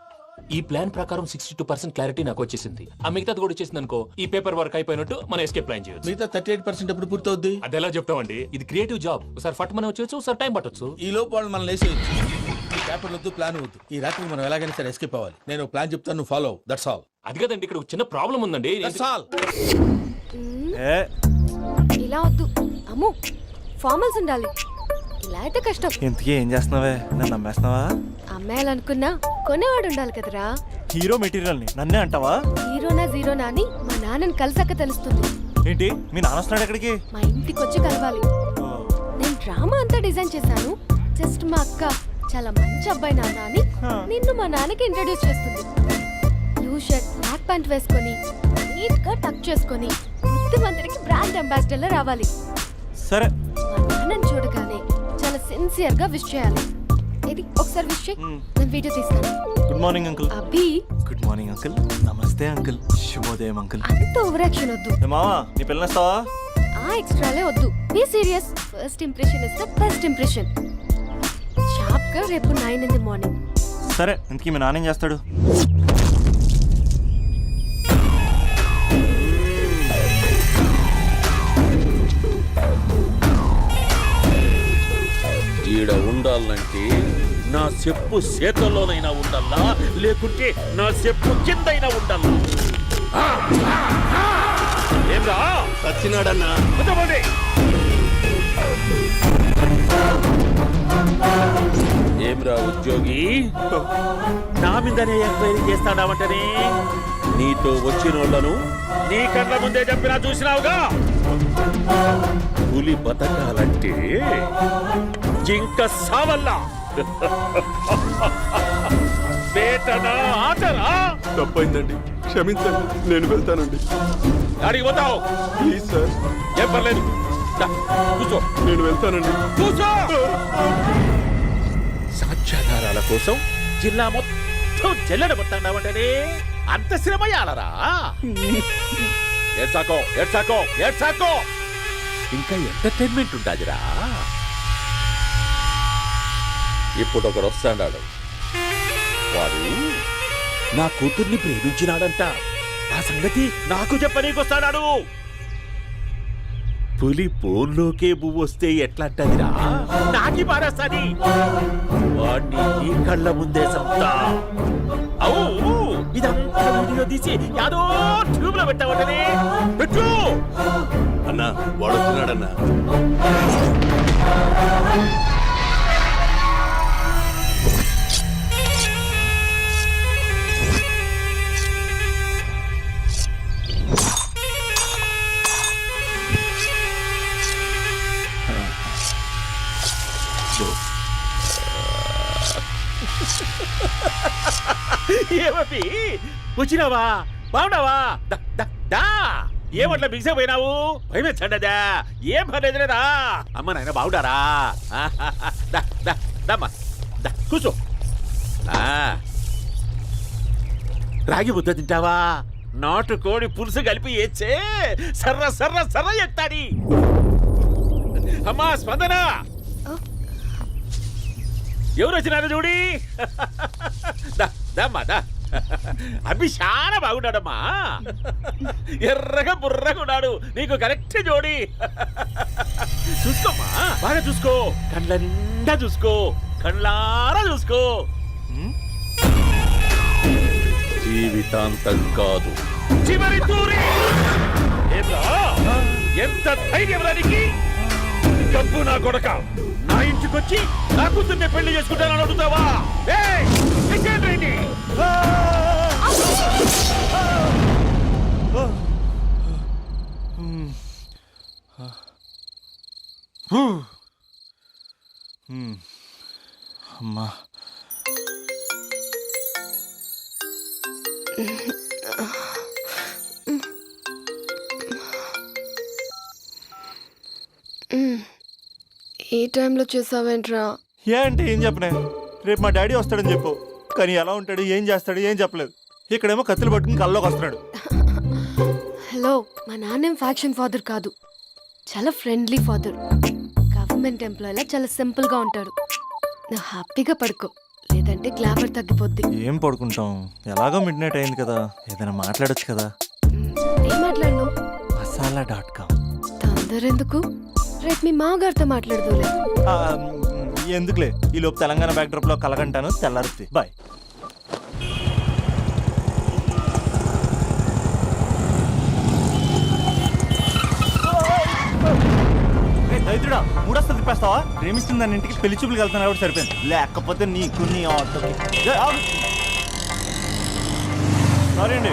H: ఈ ప్లాన్ ప్రకారం 62% క్లారిటీ నాకు వచ్చేసింది. ఆ మిగతాది కూడా వచ్చేసింది అనుకో, ఈ పేపర్ వర్క్ అయిపోయినట్టు మనం ఎస్కేప్ ప్లాన్ చేయొచ్చు.
K: మిగతా 38% ఎప్పుడు పూర్తవుద్ది?
H: అది ఎలా చెప్తామండి? ఇది క్రియేటివ్ జాబ్. ఒకసారి ఫట్ మనం వచ్చేచ్చు, ఒకసారి టైం పట్టొచ్చు.
K: ఈ లోపు వాళ్ళు మనం లేసేయచ్చు. ఈ పేపర్ వద్దు, ప్లాన్ వద్దు. ఈ రాత్రి మనం ఎలాగైనా సరే ఎస్కేప్ అవ్వాలి. నేను ప్లాన్ చెప్తాను, నువ్వు ఫాలో. That's all.
H: అది కదండి, ఇక్కడ ఒక చిన్న ప్రాబ్లం ఉందండి.
K: That's all.
F: ఇలా వద్దు అమ్ము, ఫార్మల్స్ ఉండాలి. ఇలా అయితే కష్టం.
T: ఇంతకీ ఏం చేస్తున్నావే? నన్ను నమ్మేస్తున్నావా?
F: అమ్మాయాలనుకున్నా కొనేవాడు ఉండాలి కదరా.
T: హీరో మెటీరియల్ ని నన్నే అంటావా?
F: హీరోనా జీరోనా అని మా నాన్నని కలిసాక తెలుస్తుంది.
T: ఏంటి మీ నాన్న వస్తున్నాడు ఎక్కడికి?
F: మా ఇంటికి వచ్చి కలవాలి. నేను డ్రామా అంతా డిజైన్ చేశాను. జస్ట్ మా అక్క చాలా మంచి అబ్బాయి నాన్న అని నిన్ను మా నాన్నకి ఇంట్రడ్యూస్ చేస్తుంది. బ్లూ షర్ట్, బ్లాక్ ప్యాంట్ వేసుకొని నీట్ గా టక్ చేసుకొని బుద్ధిమంతుడికి బ్రాండ్ అంబాసిడర్ రావాలి.
T: సరే.
F: మా నాన్నని చూడగానే చాలా సిన్సియర్ గా విష్ చేయాలి. ఇది ఒకసారి విష్ చేయి, నేను వీడియో తీస్తాను.
T: Good morning uncle.
F: Abhi.
T: Good morning uncle. నమస్తే అంకుల్. శుభోదయం అంకుల్.
F: అంత ఓవర్ యాక్షన్ వద్దు.
T: మావా, నీ పిల్లనిస్తావా?
F: ఆ ఎక్స్ట్రాలే వద్దు. Be serious. First impression is the best impression. Sharp గా రేపు 9 in the morning.
T: సరే, ఇంతకీ మీ నాన్న ఏం చేస్తాడు?
S: ఈడ ఉండాలంటే నా చెప్పు చేతల్లోనైనా ఉండాలా, లేకుంటే నా చెప్పు కిందైనా ఉండాలా. ఏమ్రా
A: సచ్చినాడన్నా.
S: కొంతమంది ఏమ్రా ఉద్యోగి నా మీదనే ఎంక్వైరీ చేస్తాడావంటనే నీతో వచ్చినోళ్లను నీ కళ్ళ ముందే చెప్పినా చూసినావుగా. పులి బతకాలంటే జింక సావల్లా. వేటనా ఆటరా?
T: తప్పైందండి, క్షమించండి, నేను వెళ్తానండి.
S: అడిగి పోతావు
T: ప్లీజ్ సార్.
S: ఏం పర్లేదు, దా, కూర్చో.
T: నేను వెళ్తానండి.
S: కూర్చో. సాక్ష్యాధారాల కోసం జిల్లా మొత్తం చెల్లడబట్టావంటనే అంత శ్రమయాలరా? ఏడ్సాకో ఏడ్సాకో ఏడ్సాకో, ఇంకా ఎంటర్టైన్మెంట్ ఉంటాదిరా. ఇప్పుడు ఒకడు వస్తాడాడు, వాడు నా కూతుర్ని ప్రేమించినాడంట. ఆ సంగతి నాకు చెప్పనీకొస్తాడాడు. పులి పోన్లోకే పువ్వు వస్తే ఎట్లాంటదిరా? నాకి పారేస్తాది. వాడిని నీ కళ్ళ ముందే సంతా. అవు ఇదంతా వీడియో తీసి యాదో ట్యూబ్ లో పెట్టావటనే. పెట్టు
A: అన్నా, వాడు వస్తున్నాడన్నా.
S: ఏమీ వచ్చినావా? బాగున్నావా? ఏమట్లా బిగిసే పోయినావు? భయమేచ్చండదా? ఏం పర్లేదులేదా? అమ్మ నాయన బాగుండారా? దమ్మా కూర్చో. రాగి ముద్ద తింటావా? నాటు కోడి పులుసు కలిపి ఏచ్చే సర్ర సర్ర సర్ర ఎత్తాడి. అమ్మా స్పందన, ఎవరు వచ్చినారు చూడి. దమ్మా దా. అభి చాలా బాగున్నాడమ్మా. ఎర్రగా బుర్రగా ఉన్నాడు. నీకు కరెక్ట్ జోడి. చూసుకోమ్మా, బాగా చూసుకో. కండ్ల నిండా చూసుకో, కండ్లారా చూసుకో. జీవితాంతం కాదు, చివరి తూరి. ఎంత ధైర్యం రానికి? డబ్బు నా కొడక నా ఇంటికొచ్చి నా కూతుర్ని పెళ్లి చేసుకుంటానని అడుగుతావా?
T: అమ్మా,
F: ఈ టైంలో చేసావేంట్రా?
T: ఏ అంటే ఏం చెప్పనే? రేపు మా డాడీ వస్తాడని చెప్పు. కానీ ఎలా ఉంటాడు, ఏం చేస్తాడు, ఏం చెప్పలేదు. ఇక్కడేమో కత్తులు పట్టుకుని కల్లోకి వస్తున్నాడు.
F: హలో, మా నాన్నేం ఫ్యాక్షన్ ఫాదర్ కాదు, చాలా ఫ్రెండ్లీ ఫాదర్. గవర్నమెంట్ ఎంప్లాయీలా చాలా సింపుల్ గా ఉంటాడు. నువ్వు హ్యాపీగా పడుకో, లేదంటే గ్లామర్ తగ్గిపోద్ది.
T: ఏం పడుకుంటాం, ఎలాగో మిడ్ నైట్ అయింది కదా, ఏదైనా మాట్లాడొచ్చు కదా.
F: ఏం మాట్లాడను?
T: masala.com.
F: తొందర ఎందుకు? రేపు మీ మామగారితో మాట్లాడదులే.
T: ఎందుకులే, ఈ లోపు తెలంగాణ బ్యాక్డ్రాప్ లో కలగంటాను. తెల్లారుద్ది. బాయ్. దైత్రుడా, మూడొస్తుంది తిప్పేస్తావా? ప్రేమిస్తుంది దాని ఇంటికి పెళ్లి చూపులు వెళ్తున్నా కూడా సరిపోయింది. లేకపోతే నీకు నీ ఆటోకి. సారీ అండి.